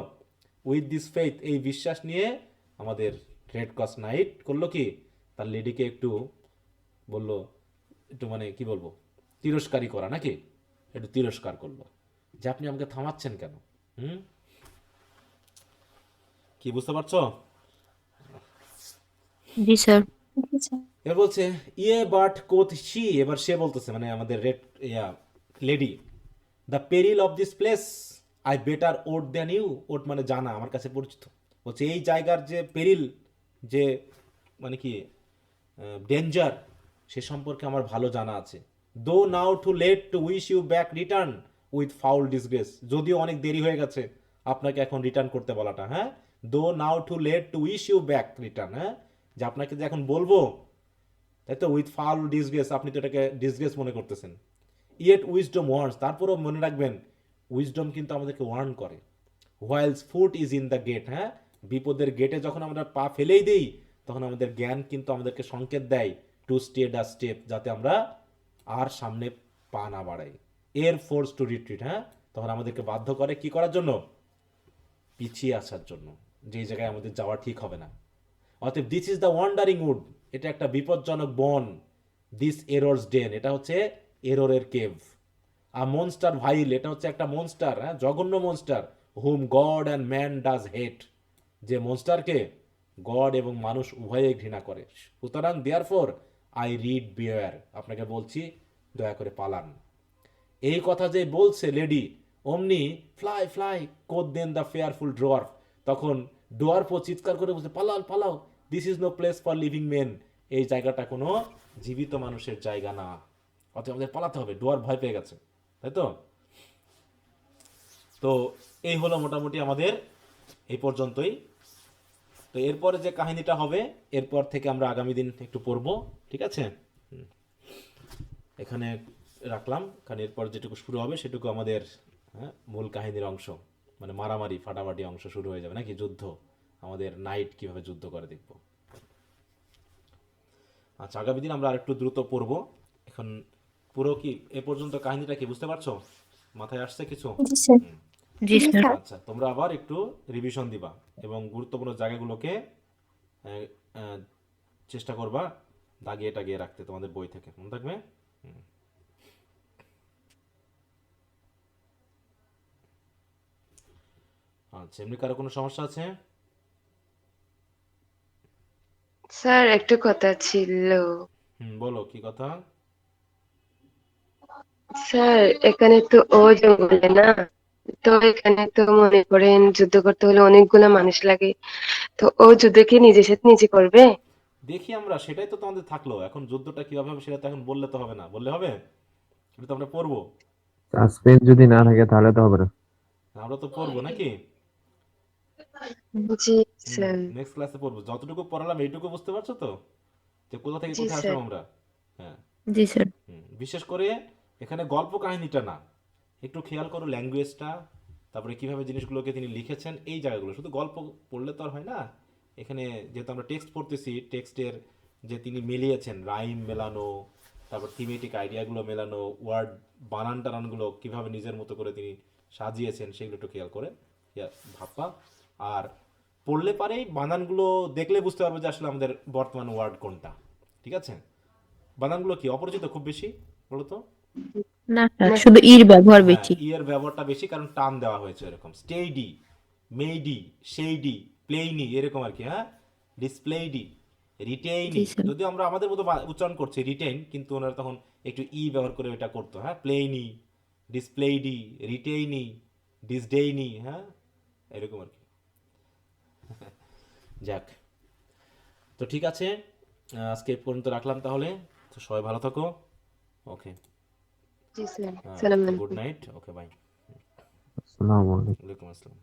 উইথ দিস ফেথ, এই বিশ্বাস নিয়ে আমাদের রেড ক্রস নাইট করলো কি, তার লেডিকে একটু বললো, একটু মানে কি বলবো, তিরস্কারই করা নাকি, একটু তিরস্কার করলো যে আপনি আমাকে থামাচ্ছেন কেন, কি বুঝতে পারছো? জি স্যার। এবার বলছে ইয়ে বাট কোথ শি, এবার সে বলতেছে মানে আমাদের red lady, the peril of this place I better wot than you, wot মানে জানা, আমার কাছে পরিচিত। বলছে এই জায়গার যে পেরিল, যে মানে কি ডেঞ্জার, সে সম্পর্কে আমার ভালো জানা আছে। Though now too late to wish you back return with foul disgrace, যদিও অনেক দেরি হয়ে গেছে আপনাকে এখন রিটার্ন করতে বলাটা, হ্যাঁ, though now too late to wish you back return, হ্যাঁ, যে আপনাকে যে এখন বলবো, তাই তো, উইথ ফাউল ডিসগ্রেস, আপনি তো এটাকে ডিসগ্রেস মনে করতেছেন। ইয়েট উইজডম ওয়ার্নস, তারপরেও মনে রাখবেন উইজডম কিন্তু আমাদেরকে ওয়ার্ন করে। Whiles foot is in the gate, হ্যাঁ, বিপদের গেটে যখন আমরা পা ফেলেই দিই তখন আমাদের জ্ঞান কিন্তু আমাদেরকে সংকেত দেয় টু স্টে দ্য স্টেপ, যাতে আমরা আর সামনে পা না বাড়াই। এর ফোর্স টু রিট্রিট, হ্যাঁ, তখন আমাদেরকে বাধ্য করে কি করার জন্য, পিছিয়ে আসার জন্য, যেই জায়গায় আমাদের যাওয়া ঠিক হবে না। অতএব this is the wandering wood, এটা একটা বিপজ্জনক বন। দিস এররস ডেন, এটা হচ্ছে এররের কেভ। আ মনস্টার ভাইল, এটা হচ্ছে একটা মনস্টার, হ্যাঁ, জঘন্য monster. Whom God and man does hate, যে মনস্টারকে গড এবং মানুষ উভয়ে ঘৃণা করে। সুতরাং দেয়ারফর আই রিড বিয়ার, আপনাকে বলছি দয়া করে পালান। এই কথা যে বলছে লেডি, অমনি fly fly quoth then the fearful dwarf, তখন ডোয়ার্ফও চিৎকার করে বলছে পালাও পালাও, this is no place for living men, এই জায়গাটা কোনো জীবিত মানুষের জায়গা না, অতএব আমাদের পালাতে হবে। ডোয়ার্ফ ভয় পেয়ে গেছে, তাই তো। তো এই হলো মোটামুটি আমাদের এই পর্যন্তই। তো এরপরে যে কাহিনীটা হবে এরপর থেকে আমরা আগামী দিন একটু পড়বো, ঠিক আছে। এখানে রাখলাম, কারণ এরপর যেটুকু শুরু হবে সেটুকু আমাদের, হ্যাঁ, মূল কাহিনীর অংশ, মানে মারামারি ফাটাফাটি অংশ শুরু হয়ে যাবে নাকি, যুদ্ধ, আমাদের নাইট কিভাবে যুদ্ধ করে দেখব। আচ্ছা, আগামী দিন আমরা আরেকটু দ্রুত পড়বো। এখন পুরো কি এ পর্যন্ত কাহিনীটা কি বুঝতে পারছো, মাথায় আসছে কিছু? জি স্যার। হুম। জি স্যার। আচ্ছা, তোমরা আবার একটু রিভিশন দিবা এবং গুরুত্বপূর্ণ জায়গাগুলোকে আহ, আহ, চেষ্টা করবা দাগিয়ে টাগিয়ে রাখতে তোমাদের বই থেকে, মনে থাকবে। হুম। আচ্ছা, এমনি কারো কোনো সমস্যা আছে? স্যার একটা কথা ছিল। বলো কি কথা। স্যার এখানে তো ও জঙ্গলে না, তো এখানে তো মনে করেন যুদ্ধ করতে হলে অনেকগুলা মানুষ লাগে, তো ও যুদ্ধ কি নিজের সাথে নিজে করবে? দেখি আমরা, সেটাই তো তোমাদের থাকলো, এখন যুদ্ধটা কিভাবে হবে সেটা তো এখন বললে তো হবে না, বললে হবে, এটা তো আমরা পড়বো। সাসপেন্স যদি না থাকে তাহলে তো হবে না। আমরা তো পড়বো নাকি। জি স্যার। নেক্সট ক্লাসে পড়বো, যতটুকু পড়ালাম এইটুকু বুঝতে পারছো তো, যে কোথা থেকে জি কোথায় স্যার। আসলাম আমরা। হ্যাঁ। জি স্যার। বিশেষ করে এখানে গল্প কাহিনীটা না, একটু খেয়াল করো ল্যাঙ্গুয়েজটা, তারপরে কিভাবে জিনিসগুলোকে তিনি লিখেছেন, এই জায়গাগুলো। শুধু গল্প পড়লে তো আর হয় না, এখানে যেহেতু আমরা টেক্সট পড়তেছি, টেক্সটের যে তিনি মিলিয়েছেন, রাইম মেলানো, তারপর থিমেটিক আইডিয়াগুলো মেলানো, ওয়ার্ড বানান টানানগুলো কিভাবে নিজের মতো করে তিনি সাজিয়েছেন, সেগুলো একটু খেয়াল করে ভাববা। আর পড়লে পারেই বানানগুলো দেখলে বুঝতে পারবে যে আসলে আমাদের বর্তমান ওয়ার্ড কোনটা, ঠিক আছে। বানানগুলো কি অপরিচিত খুব বেশি, বলো তো। না স্যার, না শুধু ইর ব্যবহার হ্যাঁ, বেশি। ইয়ের ব্যবহারটা বেশি, কারণ টান দেওয়া হয়েছে এরকম, স্টেডি, মেইডি, সেইডি, প্লেইনি, এরকম আর কি, হ্যাঁ, ডিসপ্লেইডি, জি রিটেইনি, স্যার। যদিও আমরা আমাদের মতো উচ্চারণ করছি রিটেইন, কিন্তু ওনারা তখন একটু ই ব্যবহার করে এটা করতো, হ্যাঁ, প্লেইনি, ডিসপ্লেইডি, রিটেইনি, ডিসডেইনি, হ্যাঁ, এরকম আর কি। যাক, তো ঠিক আছে, আজকে এই পর্যন্ত রাখলাম তাহলে। তো সবাই ভালো থাকো। ওকে। জি স্যার। হ্যাঁ, সালাম গুড আলাইকুম। নাইট। Okay, bye. আসসালামু আলাইকুম। ওয়ালাইকুম আসসালাম।